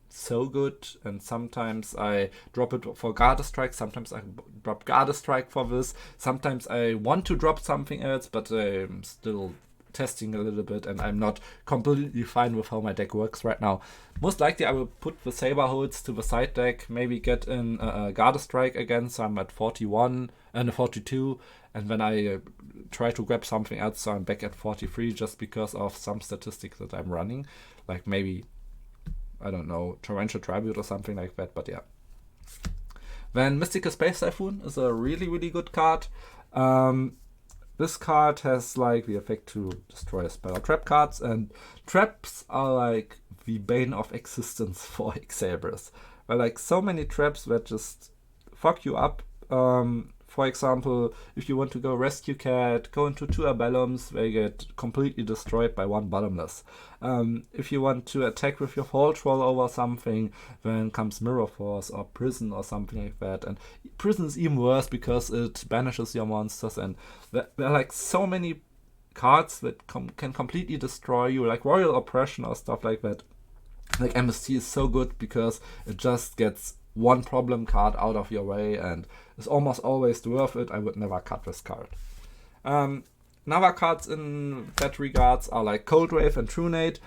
so good, and sometimes I drop it for Gardestrike, sometimes I drop Gardestrike for this, sometimes I want to drop something else, but I'm still testing a little bit, and I'm not completely fine with how my deck works right now. Most likely I will put the Saberholes to the side deck, maybe get in Gardestrike again, so I'm at 41 and 42, and then I try to grab something else, so I'm back at 43, just because of some statistics that I'm running, like maybe, I don't know, Torrential Tribute or something like that, but yeah. Then Mystical Space Typhoon is a really, really good card. This card has like the effect to destroy spell or trap cards, and traps are like the bane of existence for X-Sabers. There are like so many traps that just fuck you up. For example, if you want to go Rescue Cat, go into 2 Urbellums, they get completely destroyed by 1 Bottomless. If you want to attack with your Faultroll over something, then comes Mirror Force or Prison or something like that. And Prison is even worse because it banishes your monsters, and there are like so many cards that can completely destroy you, like Royal Oppression or stuff like that. Like MST is so good because it just gets 1 problem card out of your way and is almost always worth it. I would never cut this card. Another cards in that regards are like Cold Wave and Trunade.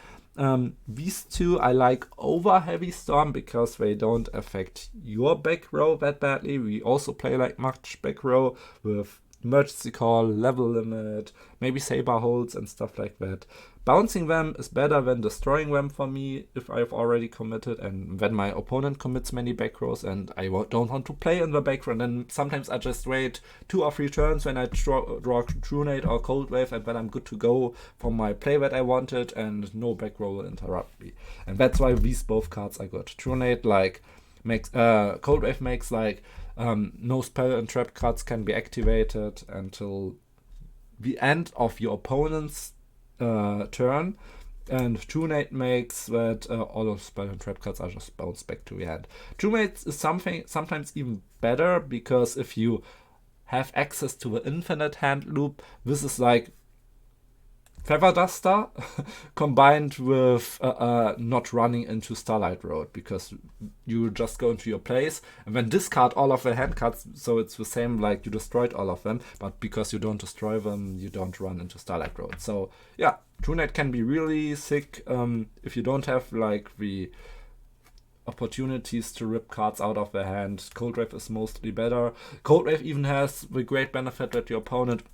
These 2 I like over Heavy Storm because they don't affect your back row that badly. We also play like much back row with Emergency Call, Level Limit, maybe Saberholes and stuff like that. bouncing them is better than destroying them for me if I've already committed, and when my opponent commits many back rows and I don't want to play in the back row. And then sometimes I just wait 2 or 3 turns when I draw Trunade or Cold Wave, and then I'm good to go for my play that I wanted, and no back row will interrupt me. And that's why these both cards are good. Trunade like makes Cold Wave makes like no spell and trap cards can be activated until the end of your opponent's turn, and Trunade makes that all of spell and trap cards are just bounced back to the hand. Trunade is sometimes even better, because if you have access to the infinite hand loop, this is like Feather Duster combined with not running into Starlight Road, because you just go into your place and then discard all of the hand cards, so it's the same like you destroyed all of them, but because you don't destroy them, you don't run into Starlight Road. So yeah, Trunade can be really sick if you don't have like the opportunities to rip cards out of their hand. Cold Wave is mostly better. Cold Wave even has the great benefit that your opponent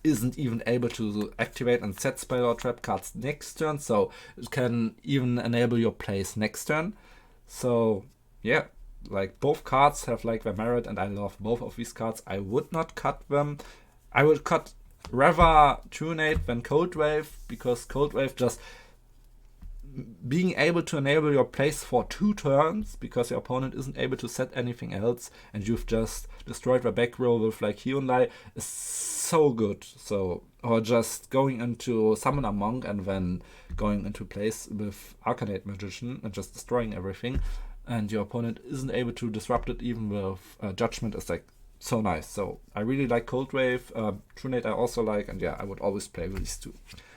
isn't even able to activate and set spell or trap cards next turn, so it can even enable your plays next turn. So yeah, like both cards have like their merit, and I love both of these cards. I would not cut them. I would cut rather Trunade than Cold Wave, because Cold Wave just being able to enable your plays for 2 turns because your opponent isn't able to set anything else, and you've just destroyed the back row with like Hyunlei, is so good. So, or just going into Summoner Monk and then going into place with Arcanite Magician and just destroying everything, and your opponent isn't able to disrupt it even with Judgment, is like so nice. So I really like Cold Wave. Trunade I also like, and yeah, I would always play these 2.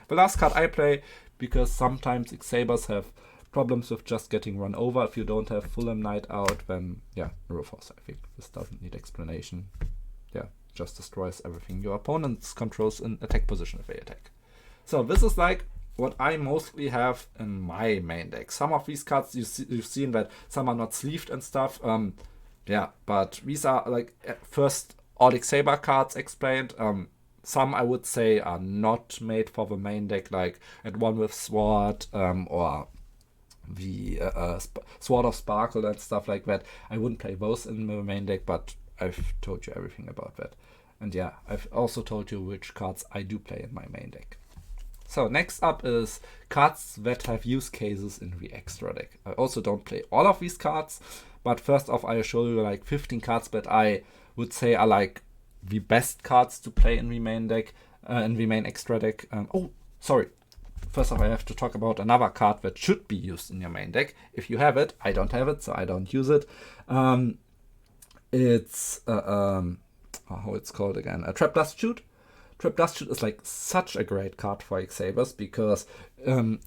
The last card I play, because sometimes X-Sabers have problems with just getting run over. If you don't have Fulhelknight out, then yeah, Neuroforce. I think this doesn't need explanation. Yeah, just destroys everything your opponent controls in attack position if they attack. So this is like what I mostly have in my main deck. Some of these cards you've seen that some are not sleeved and stuff. Yeah, but these are like first all X-Saber cards explained. Some I would say are not made for the main deck, like at one with Sword or the Sword of Sparkle and stuff like that. I wouldn't play those in the main deck, but I've told you everything about that. And yeah, I've also told you which cards I do play in my main deck. So next up is cards that have use cases in the extra deck. I also don't play all of these cards, but first off I'll show you like 15 cards that I would say are like the best cards to play in the main deck, in the main extra deck. Oh, sorry. First off, I have to talk about another card that should be used in your main deck. If you have it, I don't have it, so I don't use it. It's how it's called again? A Trap Dustshoot. Trap Dustshoot is like such a great card for X-Sabers, because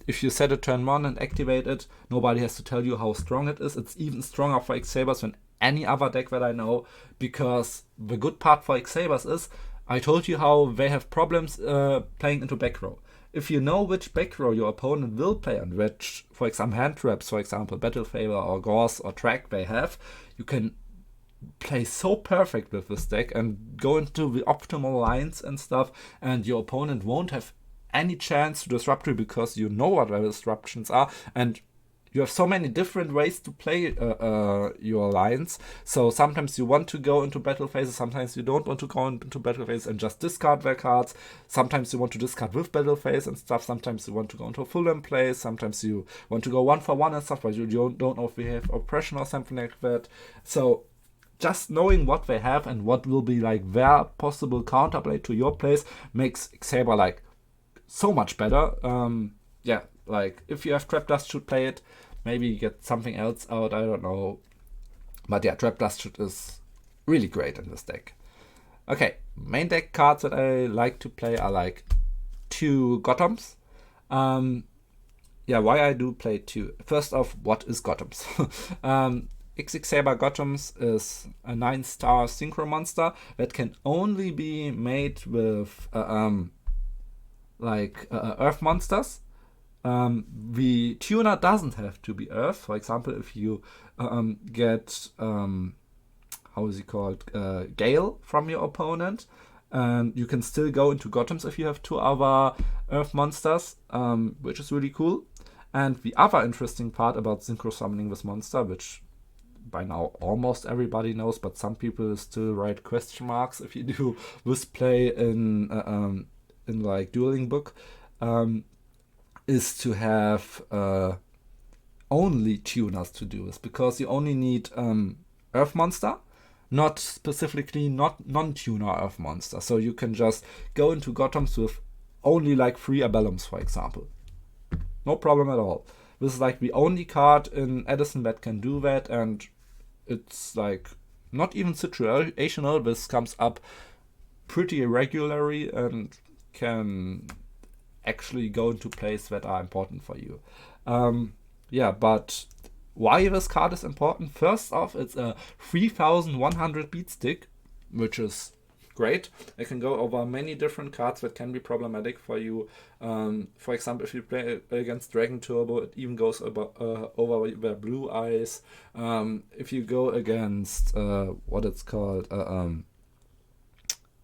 if you set it turn 1 and activate it, nobody has to tell you how strong it is. It's even stronger for X-Sabers than any other deck that I know, because the good part for X-Sabers is I told you how they have problems playing into back row. If you know which back row your opponent will play and which, for example, hand traps, for example, Battle Favor or Gauze or Track they have, you can play so perfect with this deck and go into the optimal lines and stuff, and your opponent won't have any chance to disrupt you because you know what the disruptions are, and you have so many different ways to play your lines. So sometimes you want to go into battle phases, sometimes you don't want to go into battle phases and just discard their cards. Sometimes you want to discard with battle phase and stuff. Sometimes you want to go into full in play. Sometimes you want to go 1-for-1 and stuff, but you don't know if we have oppression or something like that. So just knowing what they have and what will be like their possible counterplay to your plays makes X-Saber like so much better. Yeah, like if you have Trap Dustshoot, play it. Maybe you get something else out, I don't know. But yeah, Trap Dustshoot is really great in this deck. Okay, main deck cards that I like to play are like 2 Gottoms. Yeah, why I do play 2. First off, what is Gottoms? XX-Saber Gottoms is a 9-star synchro monster that can only be made with Earth monsters. The tuner doesn't have to be Earth. For example, if you get how is he called, Gale from your opponent, And you can still go into Gottoms if you have 2 other Earth monsters, which is really cool. And the other interesting part about synchro summoning this monster, which by now almost everybody knows, but some people still write question marks if you do this play in like dueling book, is to have only tuners to do this, because you only need Earth monster, not specifically not non-tuner Earth monster. So you can just go into Gottoms with only like 3 Urbellums, for example. No problem at all. This is like the only card in Edison that can do that, and it's like not even situational. This comes up pretty irregularly and can actually go into plays that are important for you. Yeah, but why this card is important? First off, it's a 3100 beat stick, which is great. I can go over many different cards that can be problematic for you. For example, if you play against Dragon Turbo, it even goes over their blue eyes. If you go against what it's called,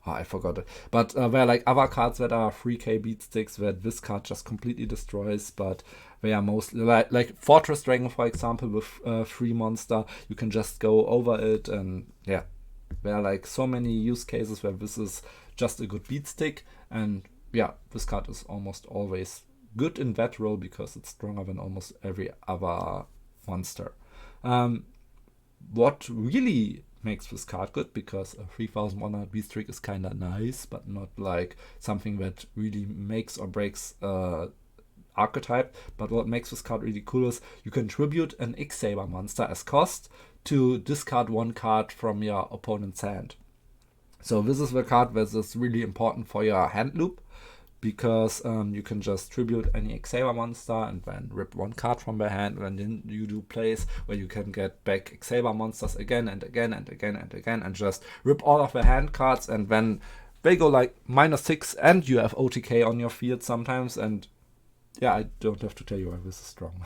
I forgot it. But there are like other cards that are 3k beat sticks that this card just completely destroys, but they are mostly like Fortress Dragon, for example, with 3 monster. You can just go over it, and yeah, there are like so many use cases where this is just a good beat stick. And yeah, this card is almost always good in that role because it's stronger than almost every other monster. What really makes this card good, because a 3100 beat streak is kind of nice, but not like something that really makes or breaks archetype. But what makes this card really cool is you can tribute an X-Saber monster as cost to discard 1 card from your opponent's hand. So this is the card that is really important for your hand loop, because you can just tribute any X-Saber monster and then rip 1 card from their hand, and then you do plays where you can get back X-Saber monsters again and again and again and again, and just rip all of their hand cards, and then they go like -6 and you have OTK on your field sometimes. And yeah, I don't have to tell you why this is strong.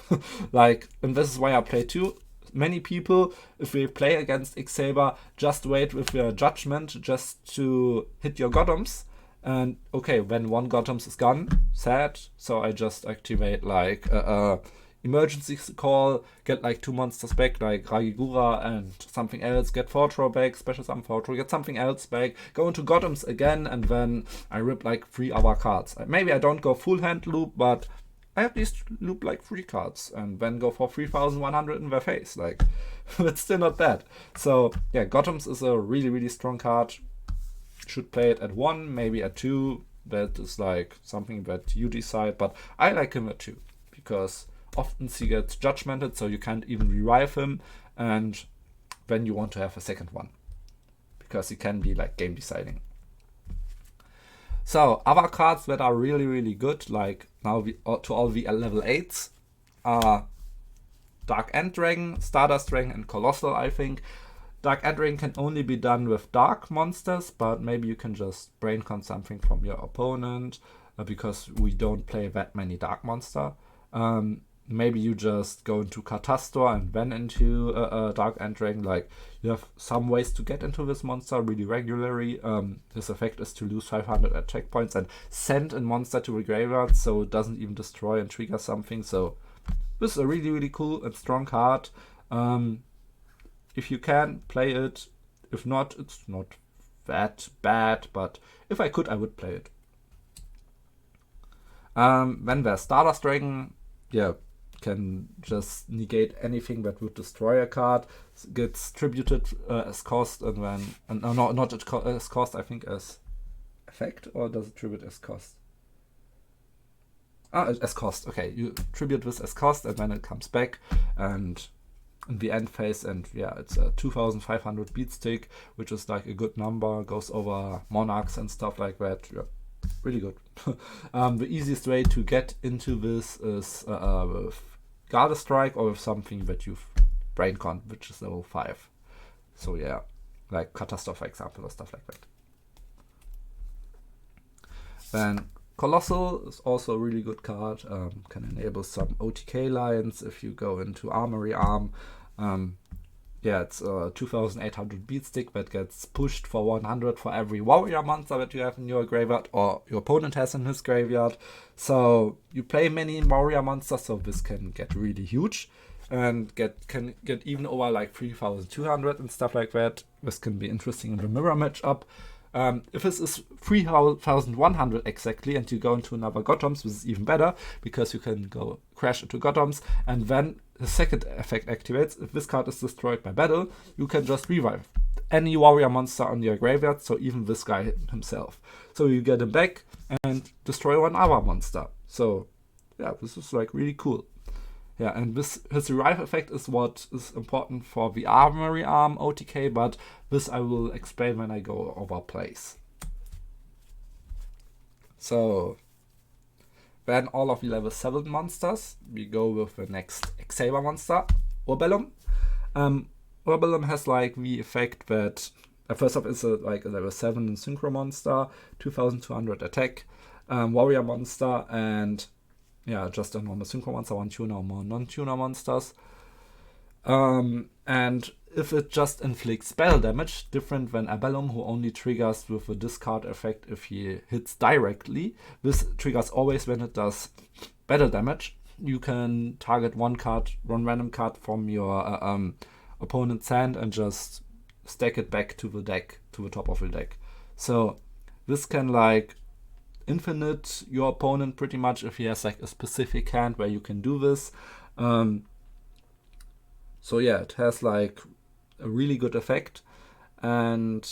Like, and this is why I play too. Many people, if they play against X-Saber, just wait with your judgment just to hit your Gottoms. And okay, when 1 Gottoms is gone, sad. So I just activate like emergency call, get like 2 monsters back, like Ragigura and something else, get Faultroll back, special summon Faultroll, get something else back, go into Gottoms again, and then I rip like 3 other cards. Maybe I don't go full hand loop, but I at least loop like 3 cards and then go for 3100 in their face. Like, it's still not bad. So yeah, Gottoms is a really, really strong card. Should play it at 1, maybe at 2. That is like something that you decide, but I like him at 2 because often he gets judgmented, so you can't even revive him, and then you want to have a second one because he can be like game deciding. So other cards that are really, really good, like now to all the level 8s, are Dark End Dragon, Stardust Dragon, and Colossal, I think. Dark End Dragon can only be done with dark monsters, but maybe you can just brain con something from your opponent, because we don't play that many dark monster. Maybe you just go into Catastor and then into Dark End Dragon. Like, you have some ways to get into this monster really regularly. His effect is to lose 500 attack points and send a monster to the graveyard, so it doesn't even destroy and trigger something. So this is a really, really cool and strong card. If you can, play it. If not, it's not that bad, but if I could, I would play it. Then there's Stardust Dragon. Yeah, can just negate anything that would destroy a card. Gets tributed as cost, and then no, not as cost. I think as effect, or does it tribute as cost? As cost. Okay, you tribute this as cost, and then it comes back, and in the end phase, and yeah, it's a 2500 beat stick, which is like a good number. Goes over monarchs and stuff like that. Yeah, really good. The easiest way to get into this is with Gardestrike, or with something that you've brain con, which is level 5. So yeah, like Catastor, for example, or stuff like that. Then Colossal is also a really good card. Can enable some OTK lines if you go into Armory Arm. yeah, it's a 2800 beat stick that gets pushed for 100 for every warrior monster that you have in your graveyard or your opponent has in his graveyard. So you play many warrior monsters, so this can get really huge and can get even over like 3200 and stuff like that. This can be interesting in the mirror matchup. If this is 3100 exactly and you go into another Gottoms, this is even better because you can go crash into Gottoms, and then the second effect activates. If this card is destroyed by battle, you can just revive any warrior monster on your graveyard, so even this guy himself. So you get him back and destroy one other monster. So yeah, this is like really cool. Yeah, and his revive effect is what is important for the Armory Arm OTK, but this I will explain when I go over plays. So then all of the level 7 monsters, we go with the next X-Saber monster, Urbellum. Urbellum has like the effect that, first off, it's like a level 7 synchro monster, 2200 attack, warrior monster, and yeah, just a normal synchro monster, 1 tuner or more non-tuner monsters. And if it just inflicts spell damage, different than Urbellum, who only triggers with a discard effect if he hits directly. This triggers always when it does battle damage. You can target one random card from your opponent's hand and just stack it back to the deck, to the top of the deck. So this can like infinite your opponent pretty much if he has like a specific hand where you can do this. So yeah, it has like a really good effect and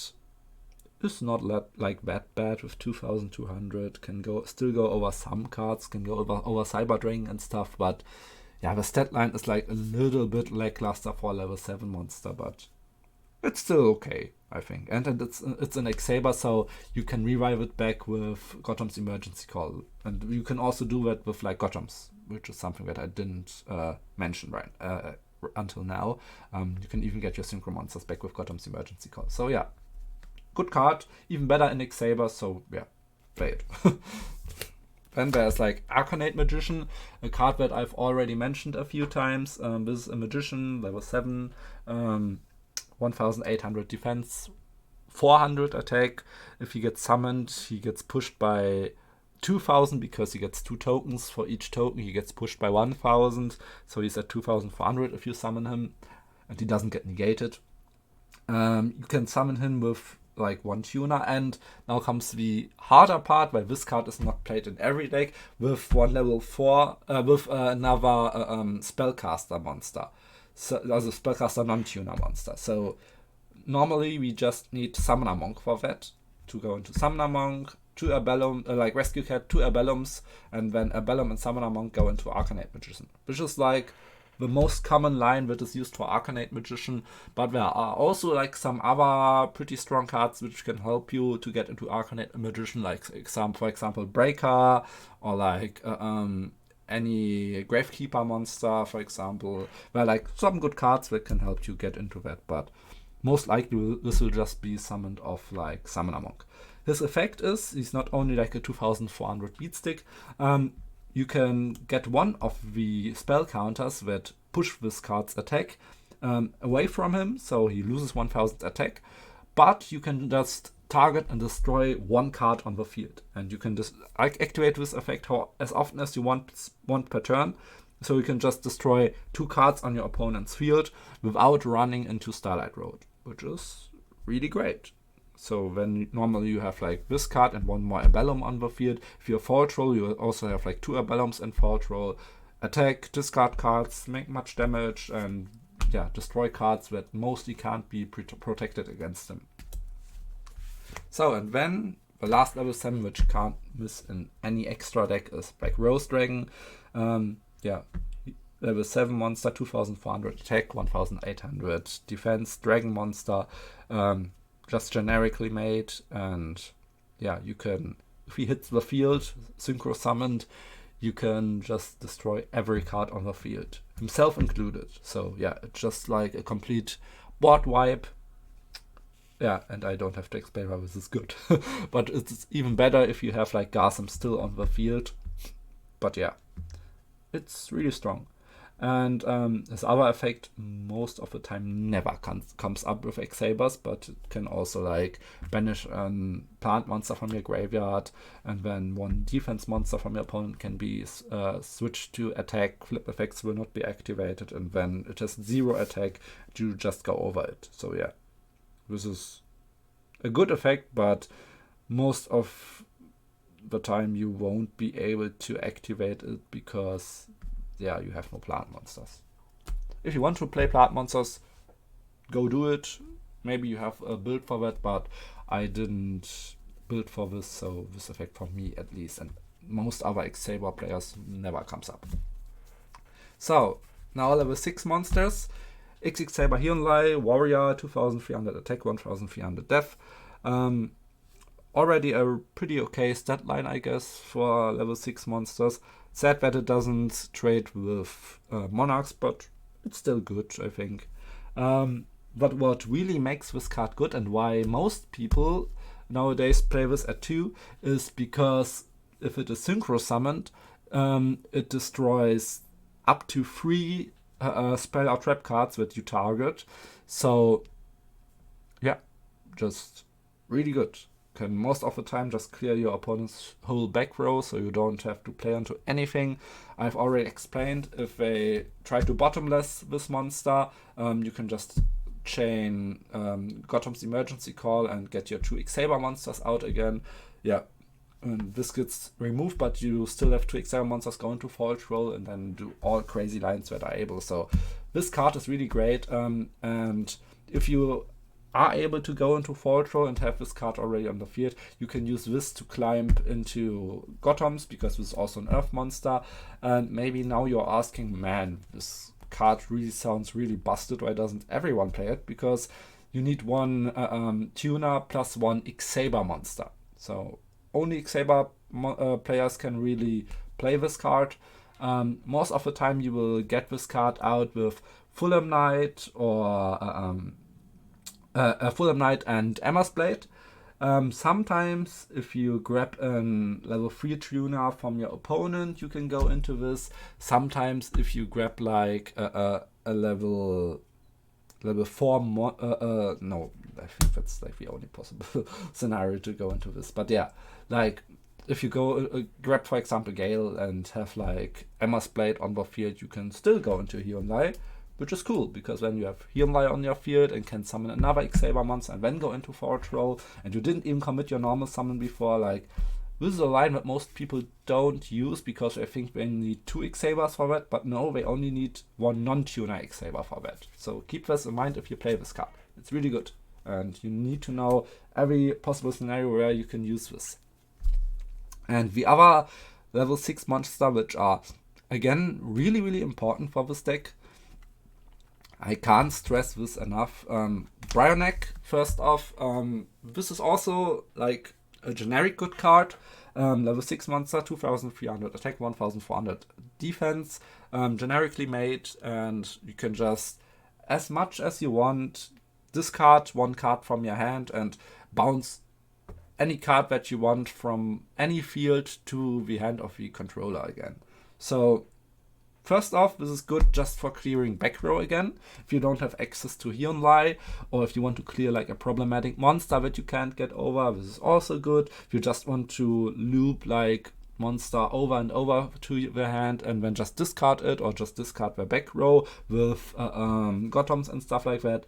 it's not like that bad with 2200. Can still go over some cards, can go over Cyber Dragon and stuff, but yeah, the stat line is like a little bit lackluster for a level 7 monster, but it's still okay, I think. And it's an X-Saber, so you can revive it back with Gottoms Emergency Call. And you can also do that with like Gottoms, which is something that I didn't mention until now. You can even get your synchro monsters back with Gottoms Emergency Call. So yeah, good card, even better in X-Saber, so yeah, play it. Then there's like Arcanite Magician, a card that I've already mentioned a few times. This is a magician, level 7, 1800 defense, 400 attack. If he gets summoned, he gets pushed by 2000 because he gets 2 tokens. For each token, he gets pushed by 1000. So he's at 2400 if you summon him, and he doesn't get negated. You can summon him with like 1 tuner, and now comes the harder part, where this card is not played in every deck, with 1 level 4, with another spellcaster monster. So, also spellcaster non-tuner monster. So normally we just need Summoner Monk for that, to go into Summoner Monk, 2 Urbellum, like Rescue Cat, 2 Urbellums, and then Urbellum and Summoner Monk go into Arcanite Magician, which is like the most common line that is used for Arcanite Magician, but there are also like some other pretty strong cards which can help you to get into Arcanite Magician, like for example Breaker, or like any Gravekeeper monster, for example. There are like some good cards that can help you get into that, but most likely this will just be summoned off like Summoner Monk. His effect is, he's not only like a 2400 beat stick, you can get one of the spell counters that push this card's attack away from him, so he loses 1000 attack, but you can just target and destroy 1 card on the field, and you can just activate this effect as often as you want per turn, so you can just destroy 2 cards on your opponent's field without running into Starlight Road, which is really great. So then normally you have like this card and 1 more Urbellum on the field. If you're Faultroll, you also have like 2 Urbellums and Faultroll. Attack, discard cards, make much damage, and yeah, destroy cards that mostly can't be protected against them. So, and then the last level 7, which can't miss in any extra deck, is Black Rose Dragon. Yeah, level 7 monster, 2400 attack, 1800 defense, dragon monster. Just generically made, and yeah, you can, if he hits the field, synchro summoned, you can just destroy every card on the field, himself included. So yeah, it's just like a complete board wipe. Yeah, and I don't have to explain why this is good. But it's even better if you have like Garsem still on the field. But yeah, it's really strong. And his other effect most of the time never comes up with X-Sabers, but it can also like banish a plant monster from your graveyard, and then one defense monster from your opponent can be switched to attack, Flipp-Effects will not be activated, and then it has 0 attack, you just go over it. So yeah, this is a good effect, but most of the time you won't be able to activate it because yeah, you have no plant monsters. If you want to play plant monsters, go do it. Maybe you have a build for that, but I didn't build for this, so this effect for me at least, and most other X-Saber players never comes up. So, now level 6 monsters. XX-Saber Hyunlei, Warrior, 2300 attack, 1300 def. Already a pretty okay stat line, I guess, for level 6 monsters. Sad that it doesn't trade with Monarchs, but it's still good, I think. But what really makes this card good, and why most people nowadays play this at 2, is because if it is synchro summoned, it destroys up to 3 spell or trap cards that you target. So, yeah, just really good. Can most of the time just clear your opponent's whole back row, so you don't have to play onto anything. I've already explained, if they try to bottomless this monster, you can just chain Gottoms Emergency Call and get your 2 X-Saber monsters out again. Yeah, and this gets removed, but you still have 2 X-Saber monsters go into Faultroll and then do all crazy lines that are able. So this card is really great, and if you are able to go into Faultroll and have this card already on the field, you can use this to climb into Gottoms, because this is also an Earth monster. And maybe now you're asking, man, this card really sounds really busted, why doesn't everyone play it? Because you need one tuner plus one X-Saber monster. So only X-Saber players can really play this card. Most of the time you will get this card out with Fulhelknight or Fulhelknight and Emmersblade. Sometimes if you grab a level 3 tuner from your opponent, you can go into this. Sometimes if you grab like a level 4 no, I think that's like the only possible scenario to go into this. But yeah, like if you go grab, for example, Gale and have like Emmersblade on the field, you can still go into Hyunlei, which is cool, because then you have Hyunlei on your field and can summon another X-Saber monster and then go into Faultroll, and you didn't even commit your normal summon before. Like, this is a line that most people don't use because they think they need 2 X-Sabers for that, but no, they only need 1 non-tuner X-Saber for that. So keep this in mind if you play this card. It's really good, and you need to know every possible scenario where you can use this. And the other level 6 monster, which are, again, really, really important for this deck, I can't stress this enough. Brionek, first off, this is also like a generic good card. Level 6 monster, 2300 attack, 1400 defense, generically made, and you can just, as much as you want, discard 1 card from your hand and bounce any card that you want from any field to the hand of the controller again. So first off, this is good just for clearing back row again. If you don't have access to Hyunlei, or if you want to clear like a problematic monster that you can't get over, this is also good. If you just want to loop like monster over and over to the hand and then just discard it, or just discard the back row with Gottoms and stuff like that,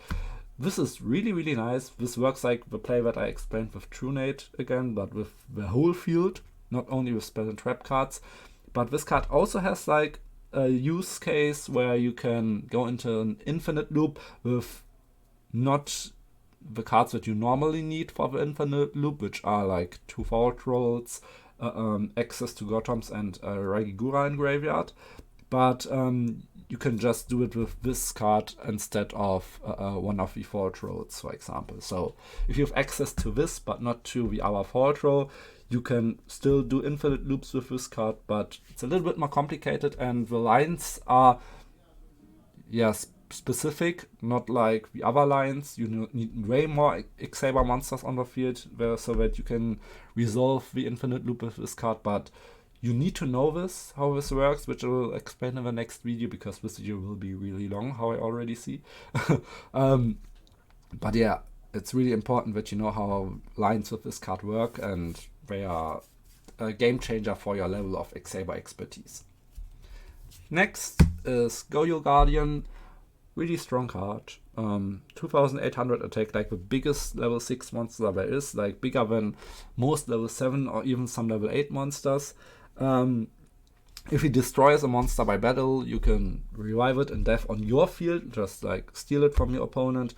this is really, really nice. This works like the play that I explained with Trunade again, but with the whole field, not only with spell and trap cards. But this card also has like a use case where you can go into an infinite loop with not the cards that you normally need for the infinite loop, which are like 2 Faultrolls, access to Gottoms, and Ragigura in graveyard. But you can just do it with this card instead of one of the Faultrolls, for example. So if you have access to this, but not to the other Faultroll, you can still do infinite loops with this card, but it's a little bit more complicated, and the lines are, specific, not like the other lines. You need way more X-Saber monsters on the field so that you can resolve the infinite loop with this card, but You need to know this, how this works, which I will explain in the next video, because this video will be really long, how I already see. But yeah, it's really important that you know how lines with this card work, and they are a game changer for your level of X-Saber expertise. Next is Goyo Guardian. Really strong card. 2800 attack, like the biggest level 6 monster there is, like bigger than most level 7 or even some level 8 monsters. If he destroys a monster by battle, you can revive it in death on your field, just like steal it from your opponent.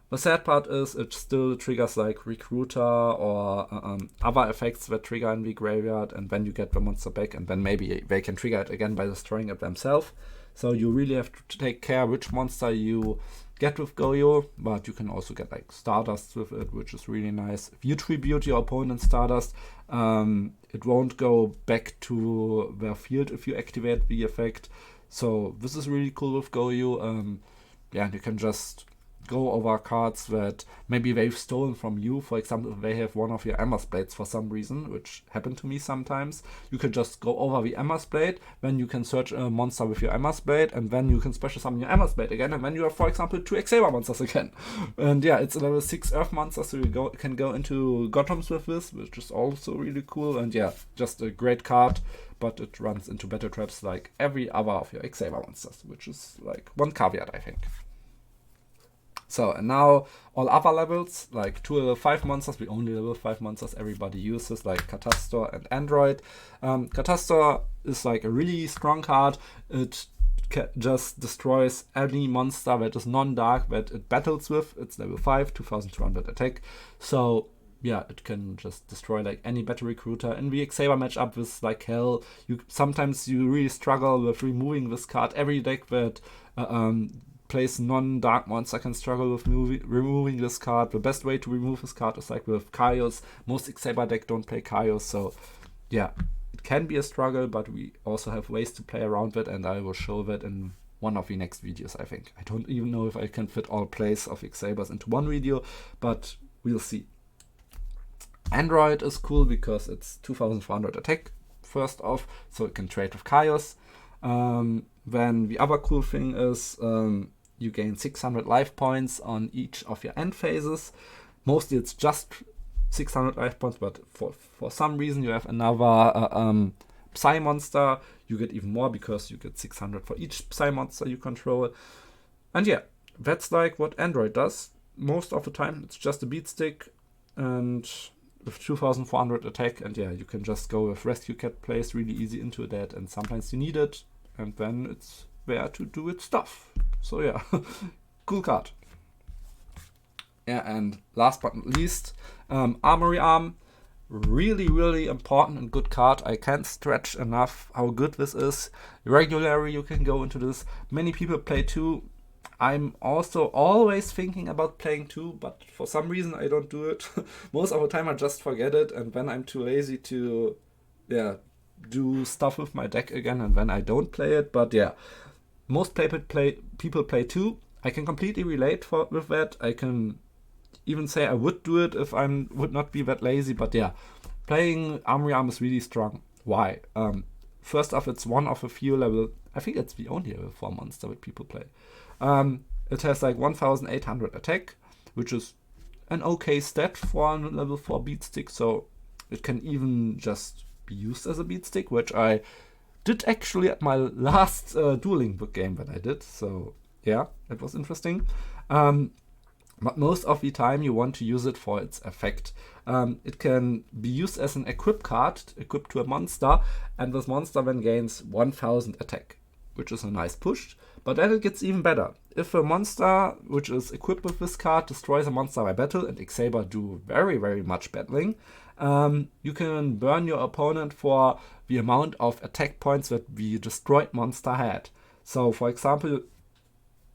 The sad part is it still triggers like Recruiter or other effects that trigger in the graveyard, and then you get the monster back, and then maybe they can trigger it again by destroying it themselves. So you really have to take care which monster you get with Goyo, but you can also get like Stardust with it, which is really nice. If you tribute your opponent's Stardust, it won't go back to their field if you activate the effect. So this is really cool with Goyo. Yeah, you can just go over cards that maybe they've stolen from you. For example, if they have one of your Emmersblades for some reason, which happened to me sometimes, you can just go over the Emmersblade, then you can search a monster with your Emmersblade, and then you can special summon your Emmersblade again, and then you have, for example, 2 X-Saber monsters again. And yeah, it's a level 6 Earth monster, so you can go into Gottoms with this, which is also really cool. And yeah, just a great card, but it runs into battle traps like every other of your X-Saber monsters, which is like one caveat, I think. So, and now all other levels, like 2 level 5 monsters, the only level 5 monsters everybody uses, like Catastor and Android. Catastor is like a really strong card. It just destroys any monster that is non-dark that it battles with. It's level 5, 2200 attack. So yeah, it can just destroy like any battle recruiter. In the X-Saber matchup with like hell, sometimes you really struggle with removing this card. Every deck that plays non-dark monster can struggle with removing this card. The best way to remove this card is like with Chaos. Most X-Saber deck don't play Chaos, so yeah, it can be a struggle, but we also have ways to play around it, and I will show that in one of the next videos, I think. I don't even know if I can fit all plays of X-Sabers into one video, but we'll see. Android is cool because it's 2400 attack, first off, so it can trade with Chaos. Then the other cool thing is you gain 600 life points on each of your end phases. Mostly it's just 600 life points, but for some reason you have another Psy monster, you get even more because you get 600 for each Psy monster you control. And yeah, that's like what Android does. Most of the time it's just a beat stick and with 2400 attack, and yeah, you can just go with Rescue Cat plays really easy into that, and sometimes you need it, and then it's there to do its stuff. So yeah, cool card. Yeah, and last but not least, Armory Arm. Really, really important and good card. I can't stretch enough how good this is. Regularly you can go into this. Many people play 2. I'm also always thinking about playing 2, but for some reason I don't do it. Most of the time I just forget it, and then I'm too lazy to do stuff with my deck again, and then I don't play it. But yeah, most people play 2. I can completely relate with that. I can even say I would do it if I would not be that lazy, but yeah, playing Armory Arm is really strong. Why? First off, it's one of a few level, I think it's the only level 4 monster that people play. It has like 1800 attack, which is an okay stat for a level 4 beat stick, so it can even just be used as a beat stick, which I did actually at my last dueling book game that I did, so yeah, it was interesting. But most of the time you want to use it for its effect. It can be used as an equip card, equipped to a monster, and this monster then gains 1000 attack, which is a nice push. But then it gets even better. If a monster which is equipped with this card destroys a monster by battle, and X-Saber do very, very much battling, you can burn your opponent for the amount of attack points that the destroyed monster had. So for example,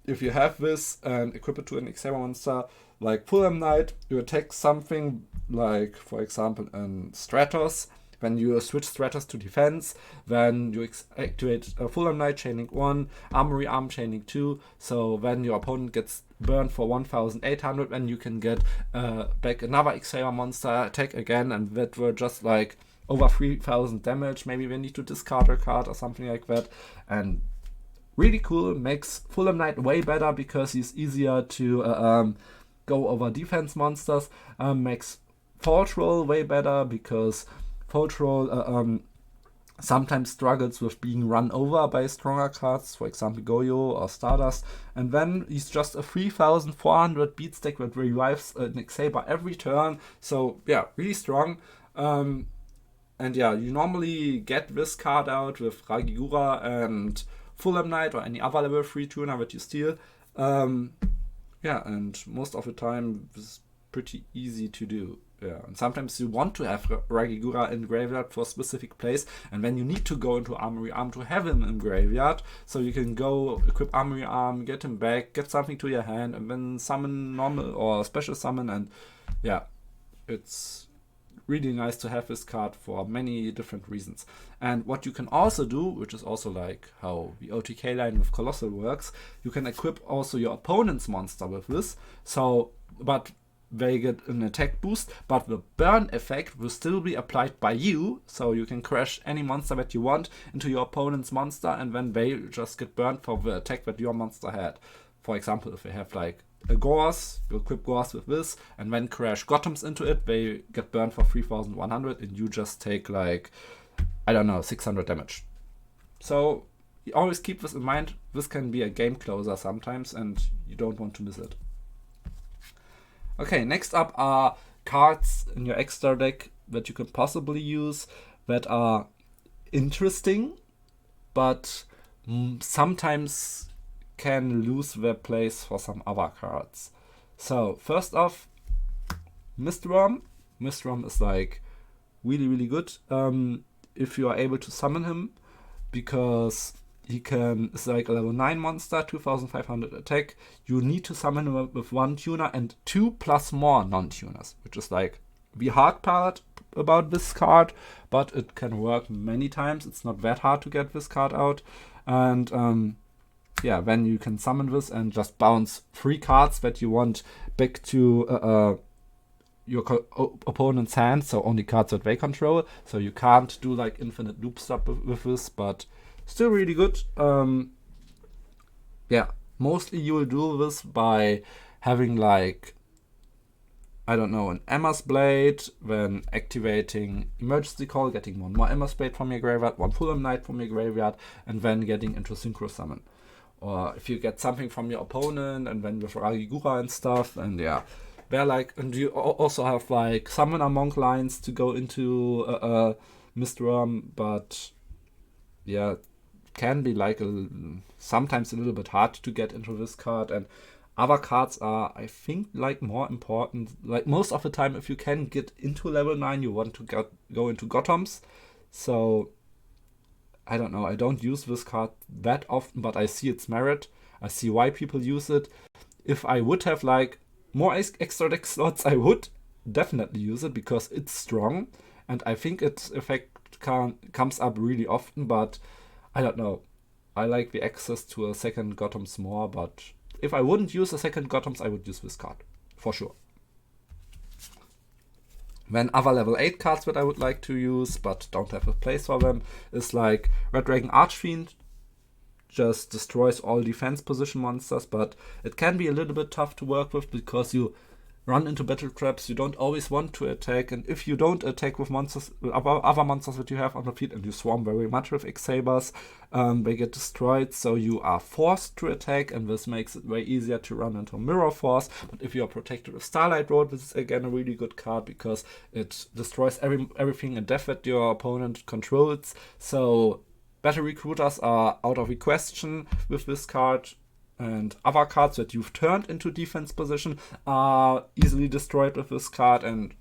if you have this and equip it to an X-Saber monster like Fulhelknight, you attack something like, for example, Stratos. When you switch Stratos to defense, then you activate Fulhelknight chaining 1, Armory Arm chaining 2. So when your opponent gets burned for 1800, then you can get back another X-Saber monster, attack again, and that were just like over 3000 damage. Maybe we need to discard a card or something like that. And really cool, makes Fulhelknight way better because he's easier to go over defense monsters. Makes Faultroll way better because Faultroll sometimes struggles with being run over by stronger cards, for example Goyo or Stardust, and then he's just a 3400 beat stack that revives an X-Saber every turn, so yeah, really strong. And yeah, you normally get this card out with Ragigura and Fulhelknight or any other level 3 tuner that you steal. Yeah, and most of the time it's pretty easy to do. Yeah, and sometimes you want to have Ragigura in graveyard for a specific place, and then you need to go into Armory Arm to have him in graveyard, so you can go equip Armory Arm, get him back, get something to your hand, and then summon normal or special summon, and yeah, it's really nice to have this card for many different reasons. And what you can also do, which is also like how the OTK line with Colossal works, you can equip also your opponent's monster with this, so, but they get an attack boost, but the burn effect will still be applied by you, so you can crash any monster that you want into your opponent's monster, and then they just get burned for the attack that your monster had. For example, if they have like a Gorse, you equip Gorse with this, and then crash Gottoms into it, they get burned for 3100, and you just take like, I don't know, 600 damage. So you always keep this in mind, this can be a game closer sometimes, and you don't want to miss it. Okay, next up are cards in your extra deck that you can possibly use that are interesting, but sometimes can lose their place for some other cards. So, first off, Mistworm. Mistworm is like really, really good if you are able to summon him, because it's like a level 9 monster, 2500 attack. You need to summon him with 1 tuner and 2 plus more non-tuners, which is like the hard part about this card, but it can work many times. It's not that hard to get this card out. And yeah, then you can summon this and just bounce 3 cards that you want back to your opponent's hand, so only cards that they control. So you can't do like infinite loop stuff with this, but still really good. Yeah, mostly you will do this by having like, I don't know, an Emmersblade, then activating Emergency Call, getting 1 more Emmersblade from your graveyard, 1 Fulhelknight from your graveyard, and then getting into Synchro Summon. Or if you get something from your opponent, and then with Ragigura and stuff, and yeah. They're like, and you also have like Summoner Monk lines to go into Mistworm, but yeah, can be like sometimes a little bit hard to get into this card, and other cards are, I think, like more important. Like most of the time, if you can get into level 9, you want to go into Gottoms. So I don't know, I don't use this card that often, but I see its merit. I see why people use it. If I would have like more extra deck slots, I would definitely use it because it's strong, and I think its effect comes up really often, but I don't know. I like the access to a second Gottoms more, but if I wouldn't use a second Gottoms, I would use this card, for sure. Then other level 8 cards that I would like to use, but don't have a place for them, is like Red Dragon Archfiend. Just destroys all defense position monsters, but it can be a little bit tough to work with because you run into battle traps, you don't always want to attack, and if you don't attack with monsters, other monsters that you have on the field, and you swarm very much with X-Sabers, they get destroyed, so you are forced to attack, and this makes it way easier to run into Mirror Force. But if you are protected with Starlight Road, this is again a really good card because it destroys everything in depth that your opponent controls, so Battle Recruiters are out of the question with this card, and other cards that you've turned into defense position are easily destroyed with this card, and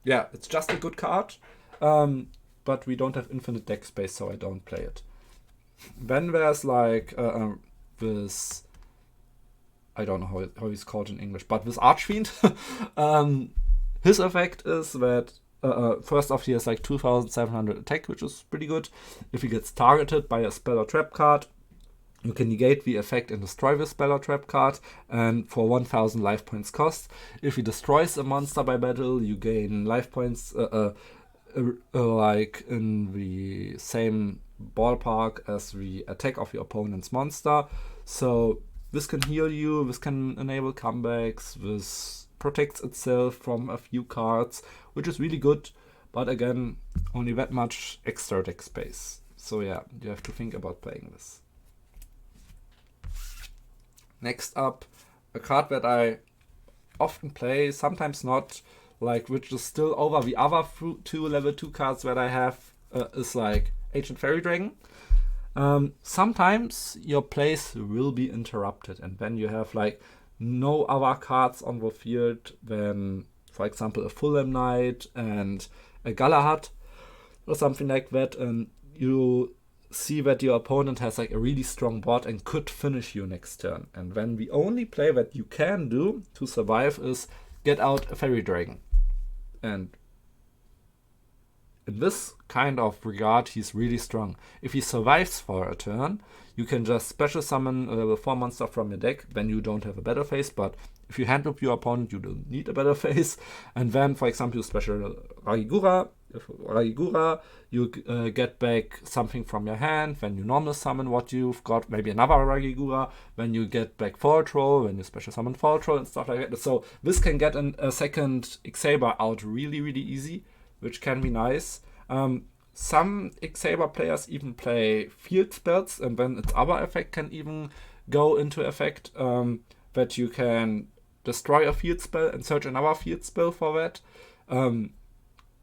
yeah, it's just a good card, but we don't have infinite deck space, so I don't play it. Then there's like this, I don't know how he's called in English, but this Archfiend, his effect is that first off, he has like 2700 attack, which is pretty good. If he gets targeted by a spell or trap card, you can negate the effect and destroy the spell or trap card, and for 1000 life points cost. If he destroys a monster by battle, you gain life points like in the same ballpark as the attack of your opponent's monster. So this can heal you, this can enable comebacks, this protects itself from a few cards, which is really good. But again, only that much extra deck space. So yeah, you have to think about playing this. Next up, a card that I often play, sometimes not, like which is still over the other two level 2 cards that I have, is like Ancient Fairy Dragon. Sometimes your plays will be interrupted, and then you have like no other cards on the field than, for example, a Fulhelknight and a Galahad or something like that, and you see that your opponent has like a really strong board and could finish you next turn. And then the only play that you can do to survive is get out a Fairy Dragon. And in this kind of regard, he's really strong. If he survives for a turn, you can just special summon a level 4 monster from your deck, then you don't have a battle phase, but if you hand up your opponent, you don't need a battle phase. And then, for example, you special Ragigura. If Ragigura, you get back something from your hand. When you normal summon what you've got, maybe another Ragigura. When you get back Faultroll, when you special summon Faultroll and stuff like that. So this can get a second X-Saber out really, really easy, which can be nice. Some X-Saber players even play field spells, and then its other effect can even go into effect, that you can destroy a field spell and search another field spell for that.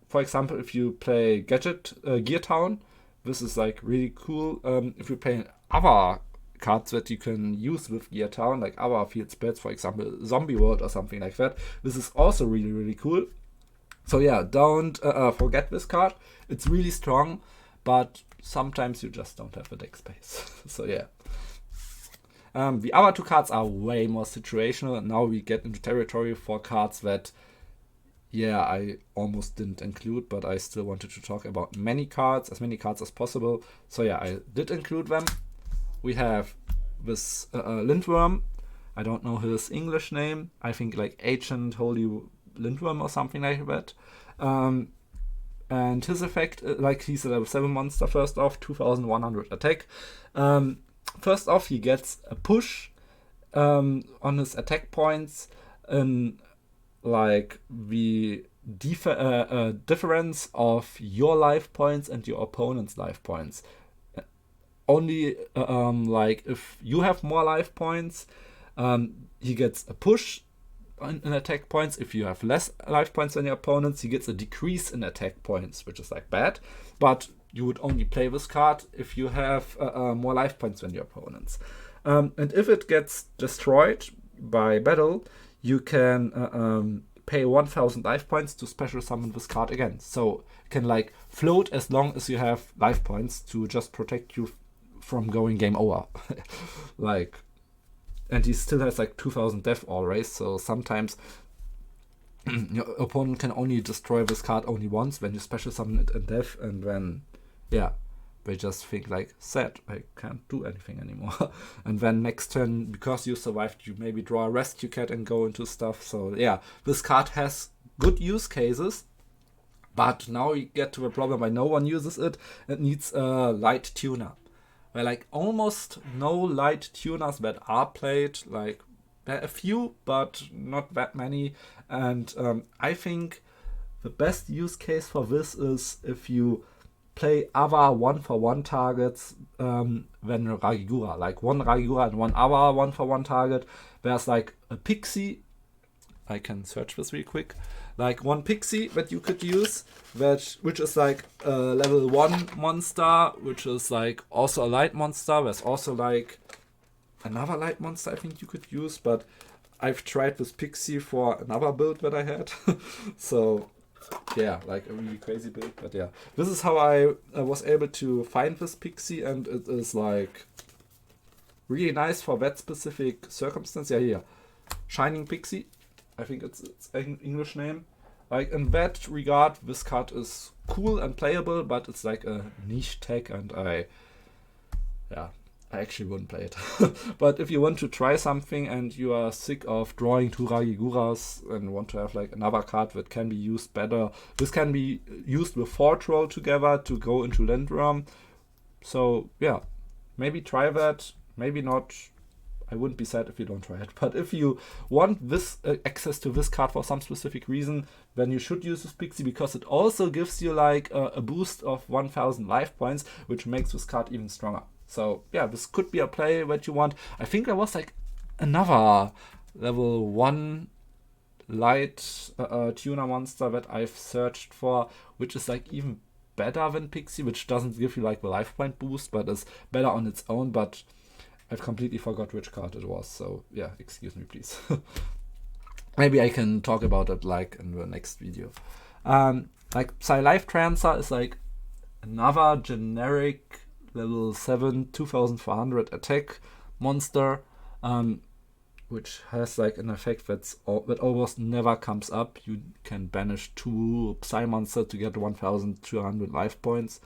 For example, if you play Gear Town, this is like really cool. If you play other cards that you can use with Gear Town, like other field spells, for example, Zombie World or something like that, this is also really, really cool. So yeah, don't forget this card. It's really strong, but sometimes you just don't have the deck space. So yeah. The other two cards are way more situational, and now we get into territory for cards that, yeah, I almost didn't include, but I still wanted to talk about as many cards as possible. So yeah, I did include them. We have this Lindworm. I don't know his English name. I think like Ancient Holy Lindworm or something like that. And his effect, like he's a level 7 monster, first off, 2100 attack. First off, he gets a push on his attack points in like the difference of your life points and your opponent's life points. Only like if you have more life points, he gets a push in attack points. If you have less life points than your opponents, he gets a decrease in attack points, which is like bad. But you would only play this card if you have more life points than your opponents. And if it gets destroyed by battle, you can pay 1000 life points to special summon this card again. So it can like float as long as you have life points to just protect you from going game over. Like, and he still has like 2000 death always, so sometimes your opponent can only destroy this card only once when you special summon it in death, and then yeah, they just think like, sad, I can't do anything anymore. And then next turn, because you survived, you maybe draw a rescue cat and go into stuff. So yeah, this card has good use cases, but now you get to the problem why no one uses it. It needs a light tuner. Where like almost no light tuners that are played, like there are a few, but not that many. And I think the best use case for this is if you play other 1-for-1 targets than Ragigura. Like one Ragigura and one other 1-for-1 target. There's like a Pixie. I can search this real quick. Like one Pixie that you could use, which is like a level 1 monster, which is like also a light monster. There's also like another light monster I think you could use, but I've tried this Pixie for another build that I had. So yeah, like a really crazy build, but yeah. This is how I was able to find this Pixie, and it is like really nice for that specific circumstance. Yeah, here. Shining Pixie. I think it's an English name. Like in that regard, this card is cool and playable, but it's like a niche tag, and I actually wouldn't play it. But if you want to try something and you are sick of drawing two Ragiguras and want to have like another card that can be used better, this can be used with Faultroll together to go into Lindworm. So yeah, maybe try that, maybe not. I wouldn't be sad if you don't try it. But if you want this access to this card for some specific reason, then you should use this Pixie, because it also gives you like a boost of 1000 life points, which makes this card even stronger. So yeah, this could be a play that you want. I think there was like another level 1 light tuner monster that I've searched for, which is like even better than Pixie, which doesn't give you like the life point boost, but is better on its own. But I've completely forgot which card it was. So yeah, excuse me, please. Maybe I can talk about it like in the next video. Like Psy Life Trancer is like another generic level 7 2400 attack monster, which has like an effect that almost never comes up. You can banish 2 Psy monster to get 1200 life points.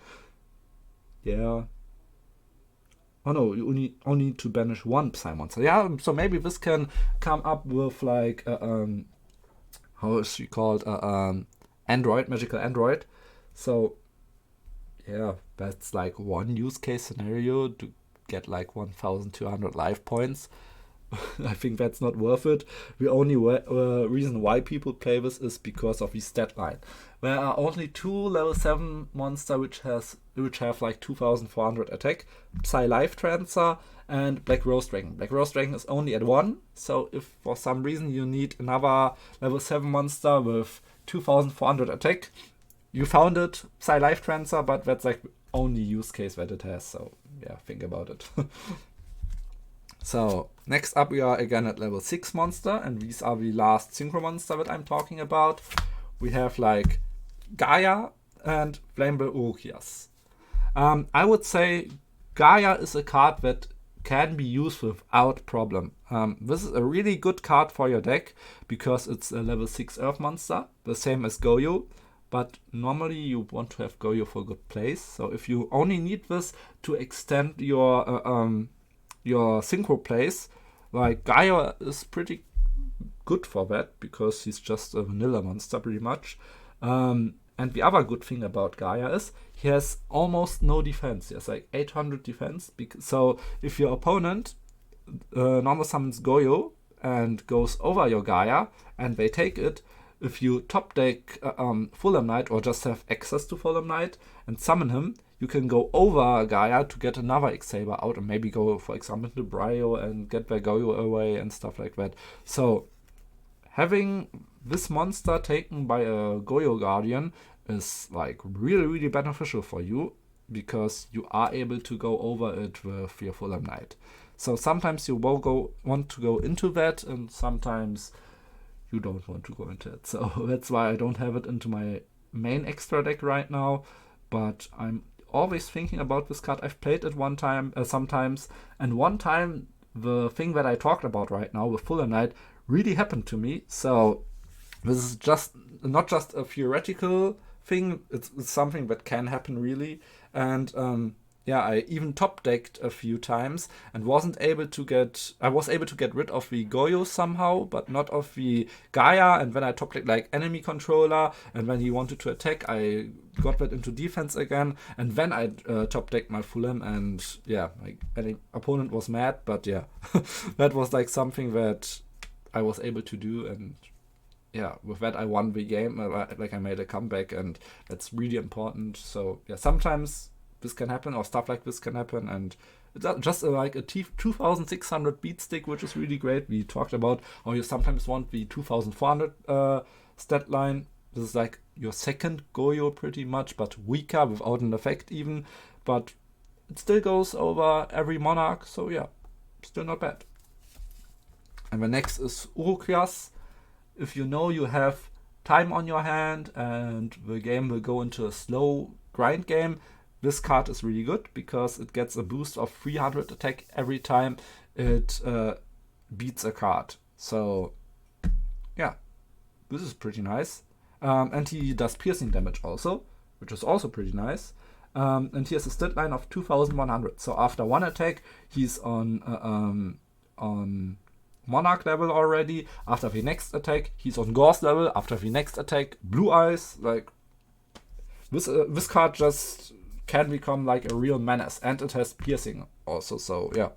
Yeah. Oh no, you only need to banish 1 Psy monster. Yeah, so maybe this can come up with like how is she called? Android, magical android. So yeah, that's like one use case scenario to get like 1200 life points. I think that's not worth it. The only reason why people play this is because of the stat line. There are only 2 level 7 monster which have like 2400 attack, Psy Life Trancer and Black Rose Dragon. Black Rose Dragon is only at 1, so if for some reason you need another level 7 monster with 2400 attack, you found it, Psy Life Trancer, but that's like the only use case that it has, so yeah, think about it. So, next up we are again at level 6 monster, and these are the last synchro monster that I'm talking about. We have like Gaia and Flamvell Uruquizas. I would say Gaia is a card that can be used without problem. This is a really good card for your deck because it's a level 6 Earth monster, the same as Goyo. But normally you want to have Goyo for good plays. So if you only need this to extend your synchro plays, like Gaia is pretty good for that because he's just a vanilla monster pretty much. And the other good thing about Gaia is he has almost no defense. He has like 800 defense. So if your opponent normal summons Goyo and goes over your Gaia and they take it, if you top deck Fulhelknight or just have access to Fulhelknight and summon him, you can go over Gaia to get another X-Saber out and maybe go, for example, to Brio and get their Goyo away and stuff like that. So having this monster taken by a Goyo Guardian is like really, really beneficial for you because you are able to go over it with your Fulhelknight. So sometimes you will want to go into that and sometimes you don't want to go into it. So that's why I don't have it into my main extra deck right now. But I'm always thinking about this card. I've played it sometimes. And one time, the thing that I talked about right now with Fulhelknight really happened to me. So this is just not just a theoretical thing. It's something that can happen really. And yeah, I even top decked a few times and I was able to get rid of the Goyo somehow, but not of the Gaia. And when I top decked like enemy controller and when he wanted to attack, I got that into defense again. And then I top decked my Fulham and yeah, like any opponent was mad, but yeah, that was like something that I was able to do. And yeah, with that I won the game. Like I made a comeback and that's really important. So yeah, sometimes this can happen, or stuff like this can happen, and it's just like a 2600 beat stick, which is really great. We talked about how you sometimes want the 2400 stat line. This is like your second Goyo pretty much, but weaker without an effect even. But it still goes over every monarch, so yeah, still not bad. And the next is Uruquizas. If you know you have time on your hand and the game will go into a slow grind game, this card is really good because it gets a boost of 300 attack every time it beats a card. So yeah, this is pretty nice. And he does piercing damage also, which is also pretty nice. And he has a stat line of 2100. So after one attack, he's on Monarch level already. After the next attack, he's on Gorse level. After the next attack, Blue Eyes. Like, this card just can become like a real menace. And it has piercing also. So yeah,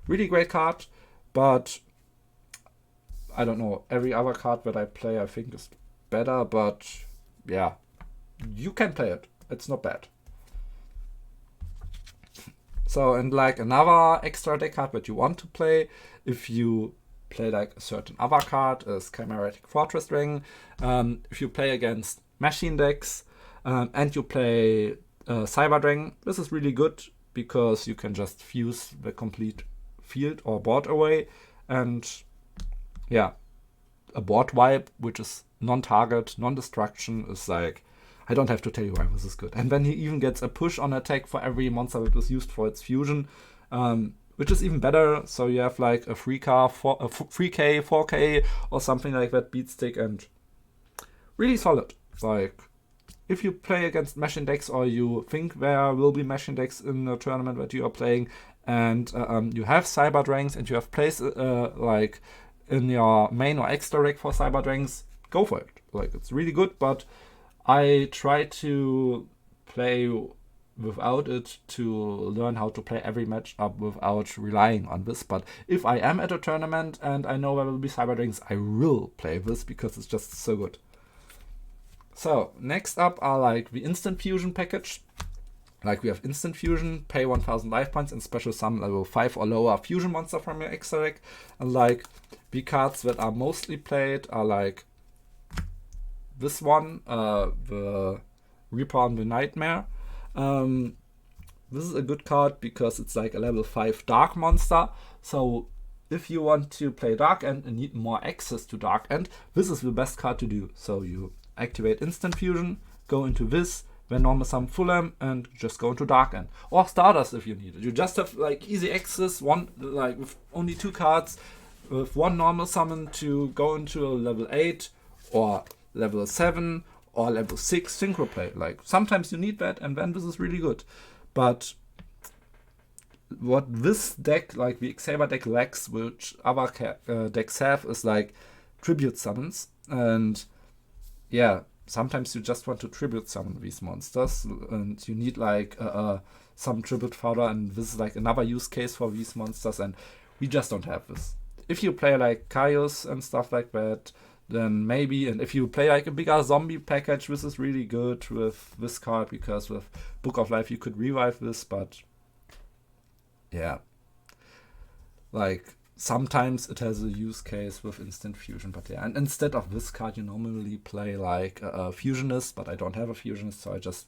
really great card. But I don't know, every other card that I play I think is better. But yeah, you can play it. It's not bad. So, and like another extra deck card that you want to play, if you play like a certain other card, is Chimeratic Fortress Dragon. If you play against machine decks and you play Cyber Dragon, this is really good because you can just fuse the complete field or board away. And yeah, a board wipe, which is non-target, non-destruction, is like, I don't have to tell you why this is good. And then he even gets a push on attack for every monster that was used for its fusion, which is even better. So you have like a 3K, 4K or something like that beat stick, and really solid. Like, if you play against machine decks or you think there will be machine decks in the tournament that you are playing, and you have Cyber Dragons and you have placed like in your main or extra deck for Cyber Dragons, go for it. Like, it's really good, but I try to play without it to learn how to play every matchup without relying on this. But if I am at a tournament and I know there will be Cyber Dragons, I will play this because it's just so good. So next up are like the Instant Fusion package. Like, we have Instant Fusion, pay 1000 life points and special summon level 5 or lower fusion monster from your extra deck. And like, the cards that are mostly played are like this one, the Reaper on the Nightmare. This is a good card because it's like a level 5 Dark monster. So if you want to play Dark End and need more access to Dark End, this is the best card to do. So you activate Instant Fusion, go into this, then normal summon Fulhelm, and just go into Dark End. Or Stardust if you need it. You just have like easy access, one like with only 2 cards, with one normal summon to go into a level 8 or level 7 or level 6 synchro play. Like, sometimes you need that, and then this is really good. But what this deck, like the X-Saber deck, lacks, which other decks have, is like tribute summons. And yeah, sometimes you just want to tribute summon these monsters, and you need like some tribute fodder, and this is like another use case for these monsters, and we just don't have this. If you play like Chaos and stuff like that, then maybe, and if you play like a bigger zombie package, this is really good with this card, because with Book of Life you could revive this, but yeah, like sometimes it has a use case with Instant Fusion, but yeah, and instead of this card you normally play like a Fusionist, but I don't have a Fusionist, so I just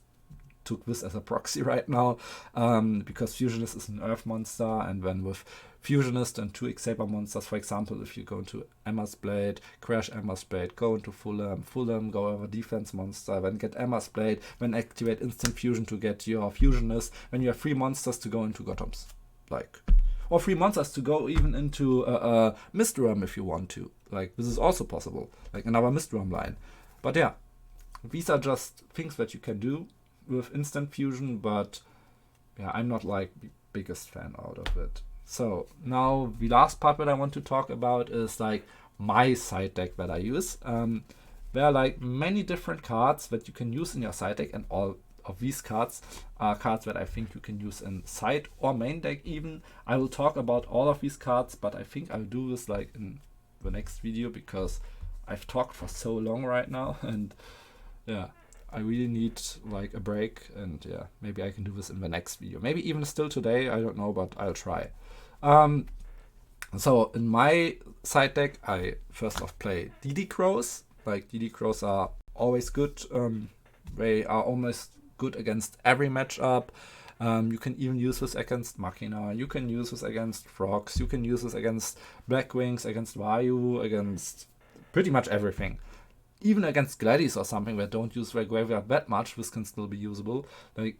took this as a proxy right now, because Fusionist is an Earth monster, and then with Fusionist and 2 X-Saber monsters, for example, if you go into Emmersblade, crash Emmersblade, go into Fulhelm, go over defense monster, then get Emmersblade, then activate Instant Fusion to get your Fusionist, then you have 3 monsters to go into Gottoms. Like, or 3 monsters to go even into Mist Realm if you want to. Like, this is also possible, like another Mist Realm line. But yeah, these are just things that you can do with Instant Fusion, but yeah, I'm not like the biggest fan out of it. So now the last part that I want to talk about is like my side deck that I use. There are like many different cards that you can use in your side deck, and all of these cards are cards that I think you can use in side or main deck even. I will talk about all of these cards, but I think I'll do this like in the next video, because I've talked for so long right now, and yeah, I really need like a break, and yeah, maybe I can do this in the next video. Maybe even still today, I don't know, but I'll try. So in my side deck, I first off play DD Crows. Like, DD Crows are always good. They are almost good against every matchup. You can even use this against Machina. You can use this against Frogs. You can use this against Blackwings, against Vayu, against pretty much everything. Even against Gladys or something that don't use their graveyard that much, this can still be usable. Like,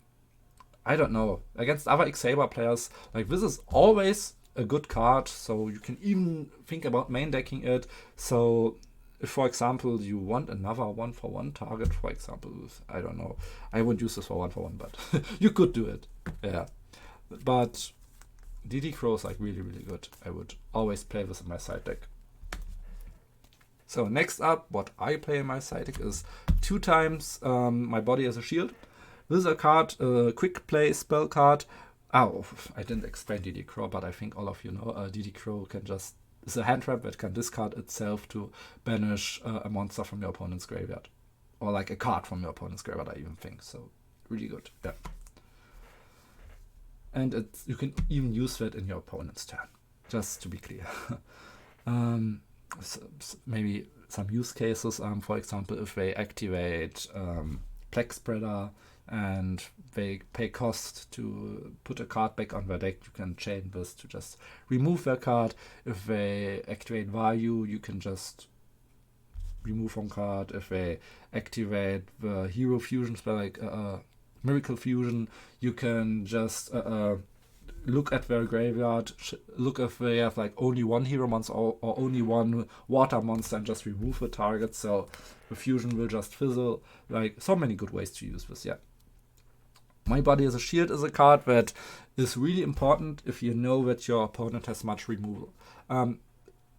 I don't know. Against other X-Saber players, like, this is always a good card, so you can even think about main decking it. So if, for example, you want another 1-for-1 target, for example, I don't know, I wouldn't use this for 1-for-1, but you could do it. Yeah. But DD Crow is like really, really good. I would always play this in my side deck. So next up, what I play in my side deck is 2 times my body as a shield. This is a card, a quick play spell card. Oh, I didn't explain DD Crow, but I think all of you know DD Crow can just, is a hand trap that can discard itself to banish a monster from your opponent's graveyard. Or like a card from your opponent's graveyard, I even think. So really good, yeah. And you can even use that in your opponent's turn, just to be clear. So maybe some use cases, for example, if they activate Plague Spreader and they pay cost to put a card back on their deck, you can chain this to just remove their card. If they activate Value, you can just remove one card. If they activate the Hero Fusion spell, like Miracle Fusion, you can just look at their graveyard, look if they have like only one hero monster or only one water monster and just remove the target, so the fusion will just fizzle. Like, so many good ways to use this, yeah. My Body as a Shield is a card that is really important if you know that your opponent has much removal.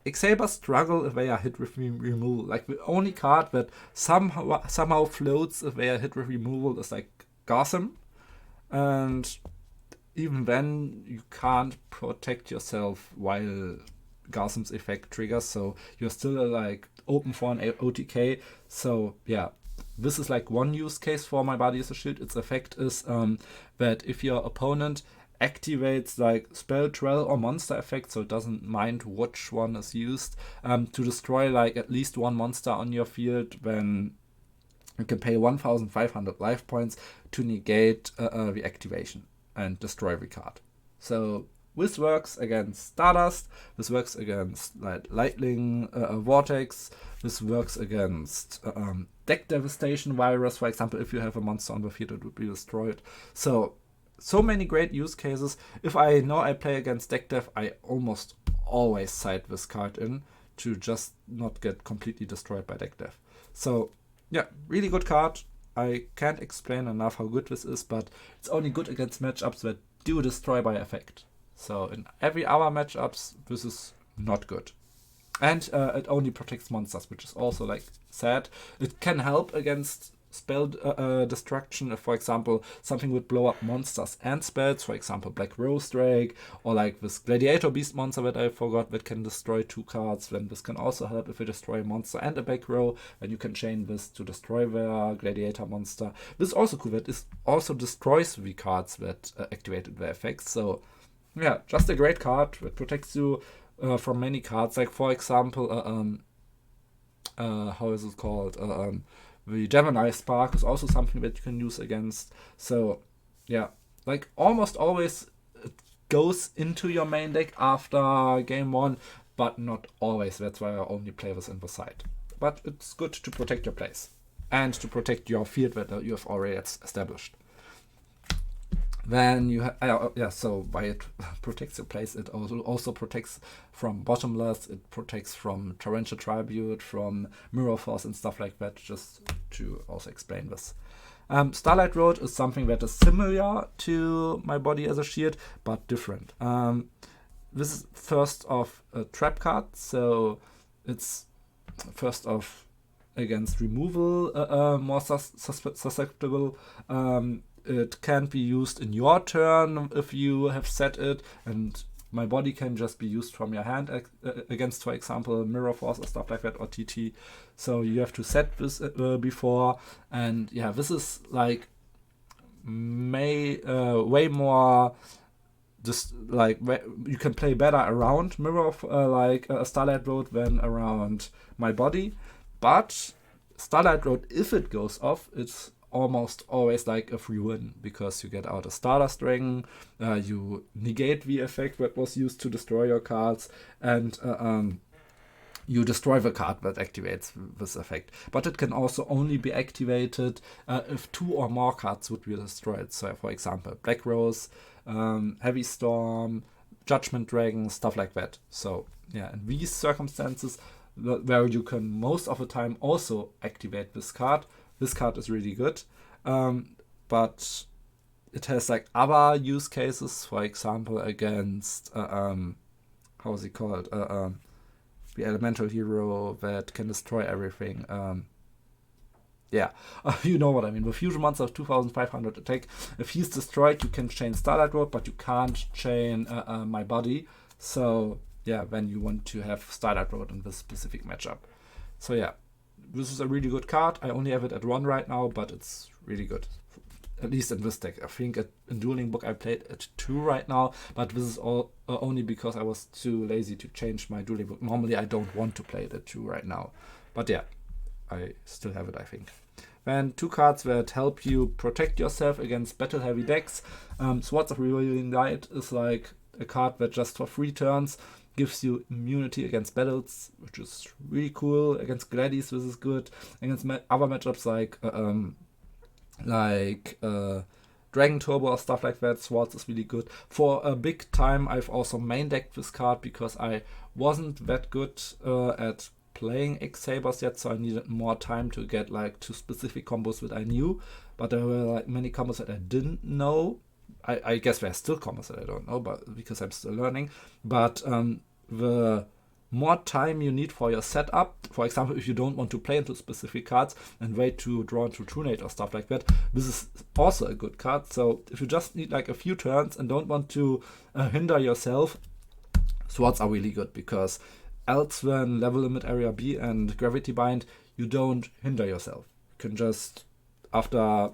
X-Saber struggle if they are hit with removal. Like, the only card that somehow floats if they are hit with removal is like Garsem. And even then, you can't protect yourself while Garsem's effect triggers, so you're still like open for an OTK. So yeah, this is like one use case for My Body as a Shield. Its effect is that if your opponent activates like spell, trail, or monster effect, so it doesn't mind which one is used, to destroy like at least one monster on your field, then you can pay 1,500 life points to negate the activation and destroy the card. So this works against Stardust, this works against like Lightning Vortex, this works against Deck Devastation Virus, for example, if you have a monster on the field it would be destroyed. So many great use cases. If I know I play against Deck Dev, I almost always side this card in to just not get completely destroyed by Deck Dev. So yeah, really good card. I can't explain enough how good this is, but it's only good against matchups that do destroy by effect. So in every other matchups, this is not good. And it only protects monsters, which is also like sad. It can help against spell destruction if, for example, something would blow up monsters and spells, for example, Black Rose Drake, or like this Gladiator Beast monster that I forgot that can destroy 2 cards. Then this can also help if you destroy a monster and a back row, and you can chain this to destroy their Gladiator monster. This is also cool, that it also destroys the cards that activated their effects. So yeah, just a great card that protects you from many cards, like for example, how is it called? The Gemini Spark is also something that you can use against. So yeah, like almost always it goes into your main deck after game 1, but not always. That's why I only play this in the side. But it's good to protect your place and to protect your field that you have already established. Then you have, so by it protects your place, it also protects from Bottomless, it protects from Torrential Tribute, from Mirror Force and stuff like that, just to also explain this. Starlight Road is something that is similar to My Body as a Shield, but different. This is first of a trap card, so it's first of against removal, more susceptible. It can be used in your turn if you have set it, and My Body can just be used from your hand against, for example, Mirror Force or stuff like that, or TT. So you have to set this before, and yeah, this is like way more. Just like you can play better around Mirror like Starlight Road than around My Body, but Starlight Road, if it goes off, it's almost always like a free win, because you get out a Stardust Dragon, you negate the effect that was used to destroy your cards, and you destroy the card that activates this effect. But it can also only be activated if 2 or more cards would be destroyed. So for example, Black Rose, Heavy Storm, Judgment Dragon, stuff like that. So yeah, in these circumstances, where you can most of the time also activate this card. This card is really good, but it has like other use cases, for example, against how is it called? The elemental hero that can destroy everything. Yeah, you know what I mean. The fusion monster of 2500 attack. If he's destroyed, you can chain Starlight Road, but you can't chain my body. So yeah, when you want to have Starlight Road in this specific matchup. So yeah, this is a really good card. I only have it at 1 right now, but it's really good. At least in this deck. I think in Dueling Book I played at 2 right now, but this is all only because I was too lazy to change my Dueling Book. Normally I don't want to play it at 2 right now. But yeah, I still have it, I think. Then 2 cards that help you protect yourself against battle-heavy decks. Swords of Revealing Light is like a card that just for 3 turns gives you immunity against battles, which is really cool. Against Gladies, this is good. Against other matchups like Dragon Turbo or stuff like that, Swords is really good. For a big time, I've also main decked this card because I wasn't that good at playing X-Sabers yet, so I needed more time to get like to specific combos that I knew, but there were like many combos that I didn't know. I guess there are still combos that I don't know, but because I'm still learning. But the more time you need for your setup, for example, if you don't want to play into specific cards and wait to draw into Trunade or stuff like that, this is also a good card. So if you just need like a few turns and don't want to hinder yourself, Swords are really good, because else when Level Limit Area B and Gravity Bind, you don't hinder yourself. You can just, after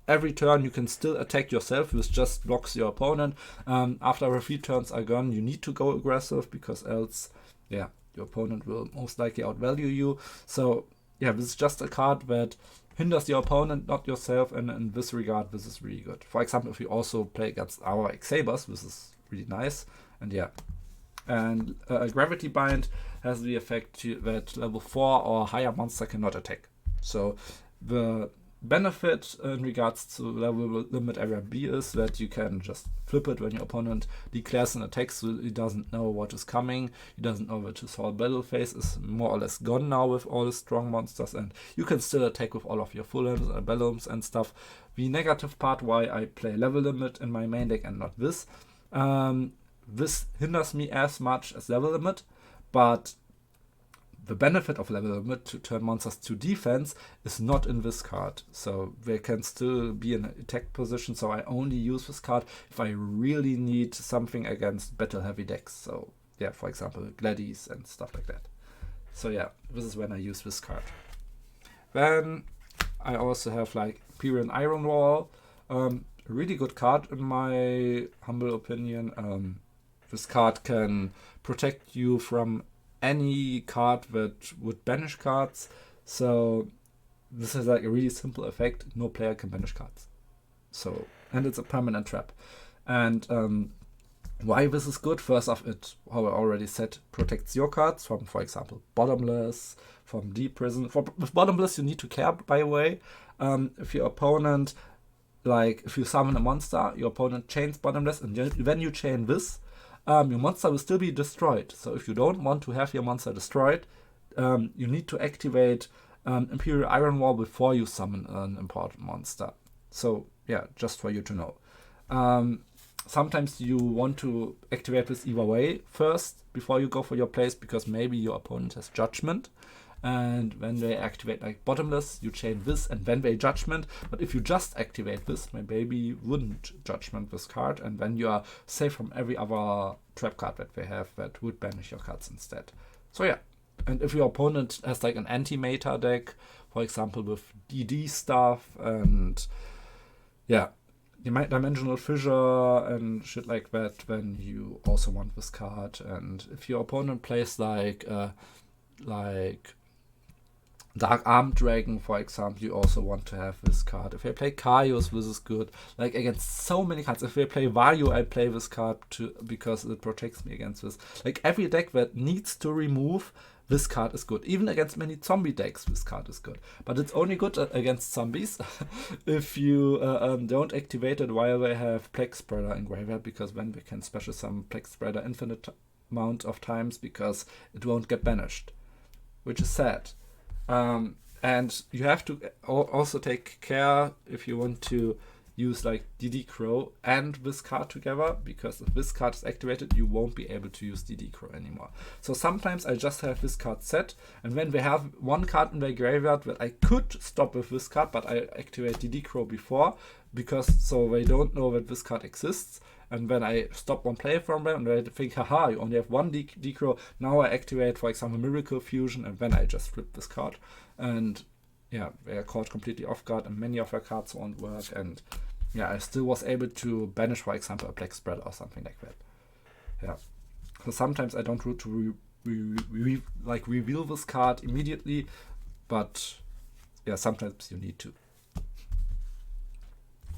every turn, you can still attack yourself, which just blocks your opponent. After a few turns are gone, you need to go aggressive, because else, yeah, your opponent will most likely outvalue you. So yeah, this is just a card that hinders your opponent, not yourself, and in this regard, this is really good. For example, if you also play against our X-Sabers, this is really nice. And yeah. And Gravity Bind has the effect that level 4 or higher monster cannot attack. So the benefit in regards to level limit area B is that you can just flip it when your opponent declares an attack, so he doesn't know what is coming, he doesn't know that his whole battle phase is more or less gone now with all the strong monsters, and you can still attack with all of your Fulhelms and Urbellums and stuff. The negative part why I play level limit in my main deck and not this, this hinders me as much as level limit, but the benefit of level limit to turn monsters to defense is not in this card. So they can still be in an attack position, so I only use this card if I really need something against battle heavy decks. So yeah, for example, Gladies and stuff like that. So yeah, this is when I use this card. Then I also have like Pyrian Iron Wall. A really good card in my humble opinion. This card can protect you from any card that would banish cards. So this is like a really simple effect. No player can banish cards. So, and it's a permanent trap. And why this is good? First off, it, how I already said, protects your cards from, for example, Bottomless, from Deep Prison. With Bottomless, you need to care, by the way. If your opponent, like if you summon a monster, your opponent chains Bottomless, and then you chain this, your monster will still be destroyed. So if you don't want to have your monster destroyed, you need to activate Imperial Iron Wall before you summon an important monster. So yeah, just for you to know. Sometimes you want to activate this either way first before you go for your plays, because maybe your opponent has Judgment. And when they activate like Bottomless, you chain this and then they Judgment. But if you just activate this, maybe you wouldn't Judgment this card, and then you are safe from every other trap card that they have that would banish your cards instead. So yeah, and if your opponent has like an anti-meta deck, for example with DD stuff and yeah, Dimensional Fissure and shit like that, then you also want this card. And if your opponent plays like Dark Armed Dragon, for example, you also want to have this card. If they play Kaios, this is good. Like against so many cards. If they play Vario, I play this card too, because it protects me against this. Like every deck that needs to remove, this card is good. Even against many zombie decks, this card is good. But it's only good against zombies if you don't activate it while they have Plague Spreader in graveyard, because then they can special summon Plague Spreader infinite amount of times because it won't get banished. which is sad. And you have to also take care if you want to use like DD Crow and this card together, because if this card is activated, you won't be able to use DD Crow anymore. So sometimes I just have this card set, and when they have one card in their graveyard that I could stop with this card, but I activate DD Crow before, because so they don't know that this card exists. And when I stop one player from them, and they think, haha, you only have one DD Crow, now I activate, for example, Miracle Fusion, and then I just flip this card. And yeah, they are caught completely off guard, and many of their cards won't work. And yeah, I still was able to banish, for example, a Black Spread or something like that. Yeah. So sometimes I don't want to reveal this card immediately, but yeah, sometimes you need to.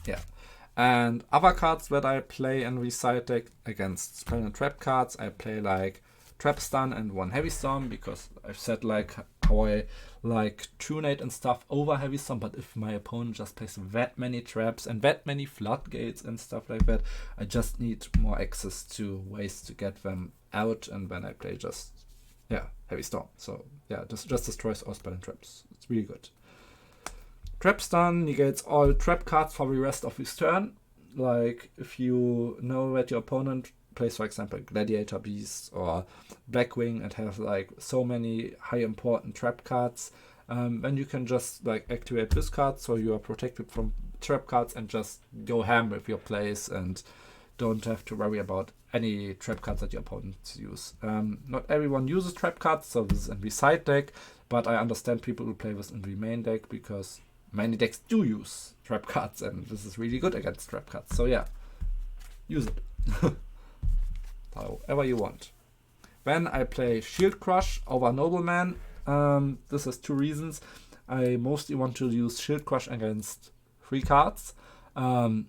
Yeah. And other cards that I play in the side deck against spell and trap cards, I play like Trap Stun and one Heavy Storm, because I've said like how I like Trunade and stuff over Heavy Storm, but if my opponent just plays that many traps and that many floodgates and stuff like that, I just need more access to ways to get them out, and then I play just, yeah, Heavy Storm. So yeah, just destroys all spell and traps. It's really good. Trap Stun negates all trap cards for the rest of his turn. Like, if you know that your opponent plays, for example, Gladiator Beast or Blackwing and have like so many high important trap cards, then you can just like activate this card, so you are protected from trap cards and just go ham with your plays and don't have to worry about any trap cards that your opponents use. Not everyone uses trap cards, so this is in the side deck, but I understand people who play this in the main deck, because many decks do use trap cards, and this is really good against trap cards. So yeah, use it. However you want. Then I play Shield Crush over Nobleman. This has two reasons. I mostly want to use Shield Crush against 3 cards. I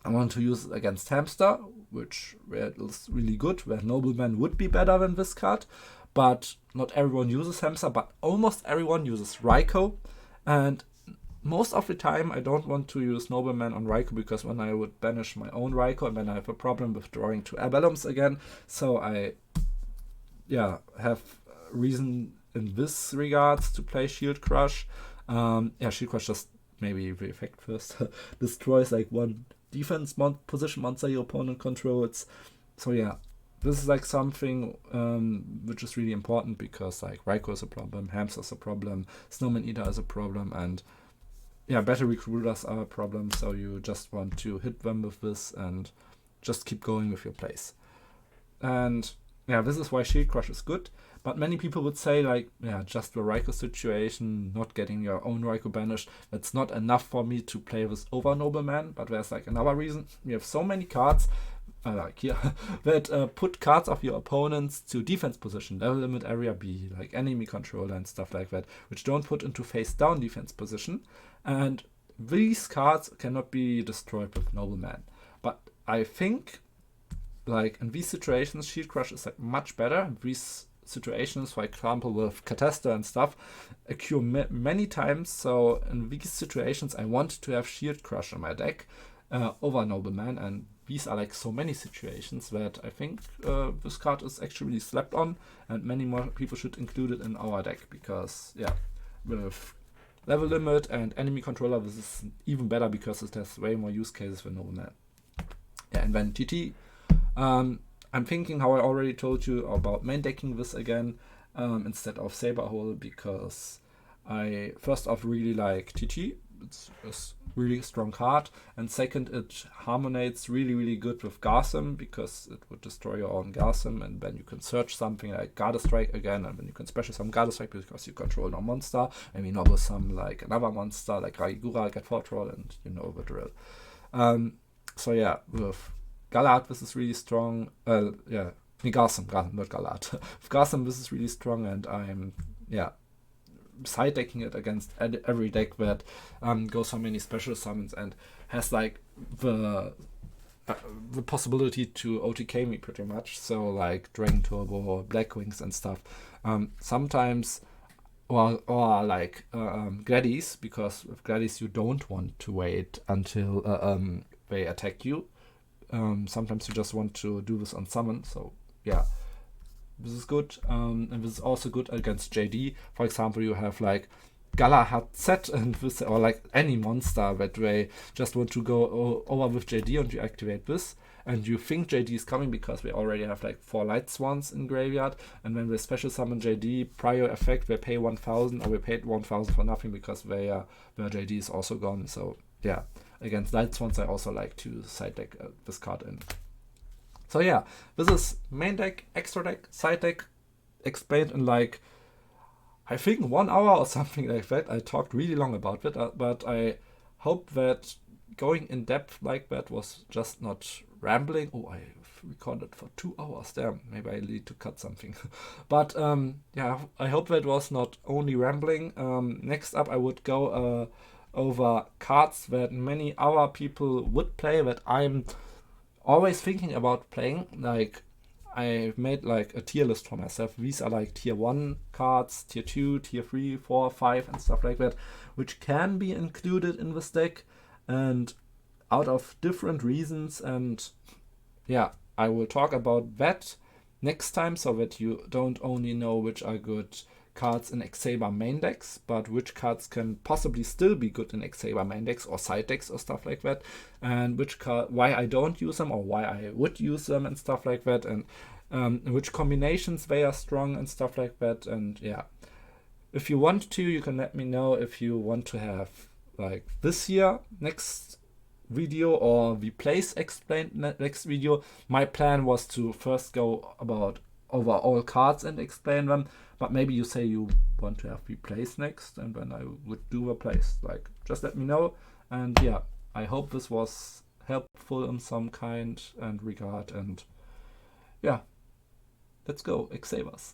want to use it against Hamster, which is really good, where Nobleman would be better than this card. But not everyone uses Hamster, but almost everyone uses Raikou. And most of the time, I don't want to use Nobleman on Raikou, because when I would banish my own Raikou, and then I have a problem with drawing 2 Urbellums again. So I, yeah, have reason in this regards to play Shield Crush. Yeah, Shield Crush just maybe the effect first destroys like one defense position monster your opponent controls. So yeah, this is like something which is really important, because like Raikou is a problem, Hamster is a problem, Snowman Eater is a problem, and yeah, battle recruiters are a problem, so you just want to hit them with this and just keep going with your plays. And yeah, this is why Shield Crush is good, but many people would say like, yeah, just the Raikou situation, not getting your own Raikou banished, that's not enough for me to play this over Nobleman. But there's like another reason. We have so many cards, like here, that put cards of your opponents to defense position, level limit area B, like enemy controller and stuff like that, which don't put into face down defense position. And these cards cannot be destroyed with Nobleman. But I think, like in these situations, Shield Crush is like much better. These situations, for example, with Catasta and stuff, occur many times. So in these situations, I want to have Shield Crush in my deck over Nobleman, and these are like so many situations that I think this card is actually slept on, and many more people should include it in our deck, because yeah, with level limit and enemy controller, this is even better, because it has way more use cases than Nobleman. Yeah, and then TT. I'm thinking, how I already told you, about main decking this again instead of Saberhole, because I first off really like TT. It's a really strong card, and second, it harmonates really good with Garsem, because it would destroy your own Garsem, and then you can search something like Gardestrike again, and then you can special summon Gardestrike because you control no monster, maybe noble summon like another monster like Ragigura, get Faultroll, and you know the drill. So yeah, with Galahad this is really strong. Garsem, not Galahad. With Garsem this is really strong, and I'm side decking it against every deck that goes for many special summons and has like the possibility to OTK me pretty much. So like Dragon Turbo, Black Wings and stuff. Sometimes or like Gladys, because with Gladys you don't want to wait until they attack you. Sometimes you just want to do this on summon. So yeah, this is good, and this is also good against JD. For example, you have like Galahad set and this, or like any monster that they just want to go over with JD, and you activate this, and you think JD is coming because we already have like 4 Light Swans in graveyard, and when they special summon JD, prior effect, they pay 1000, or we paid 1000 for nothing because their JD is also gone. So yeah, against Light Swans I also like to side deck this card in. So yeah, this is main deck, extra deck, side deck, explained in like, I think 1 hour or something like that. I talked really long about it, but I hope that going in depth like that was just not rambling. Oh, I recorded for 2 hours. Damn, maybe I need to cut something. But yeah, I hope that was not only rambling. Next up, I would go over cards that many other people would play that I'm always thinking about playing. Like, I made like a tier list for myself. These are like tier 1 cards, tier 2, tier 3, 4, 5 and stuff like that, which can be included in this deck, and out of different reasons. And yeah, I will talk about that next time, so that you don't only know which are good cards in X-Saber main decks, but which cards can possibly still be good in X-Saber main decks or side decks or stuff like that, and which card, why I don't use them or why I would use them and stuff like that, and which combinations they are strong and stuff like that. And yeah, if you want to, you can let me know if you want to have like this year next video or the place explained next video. My plan was to first go over all cards and explain them, but maybe you say you want to have the place next, and then I would do a place. Like, just let me know. And yeah, I hope this was helpful in some kind and regard. And yeah, let's go X-Sabers.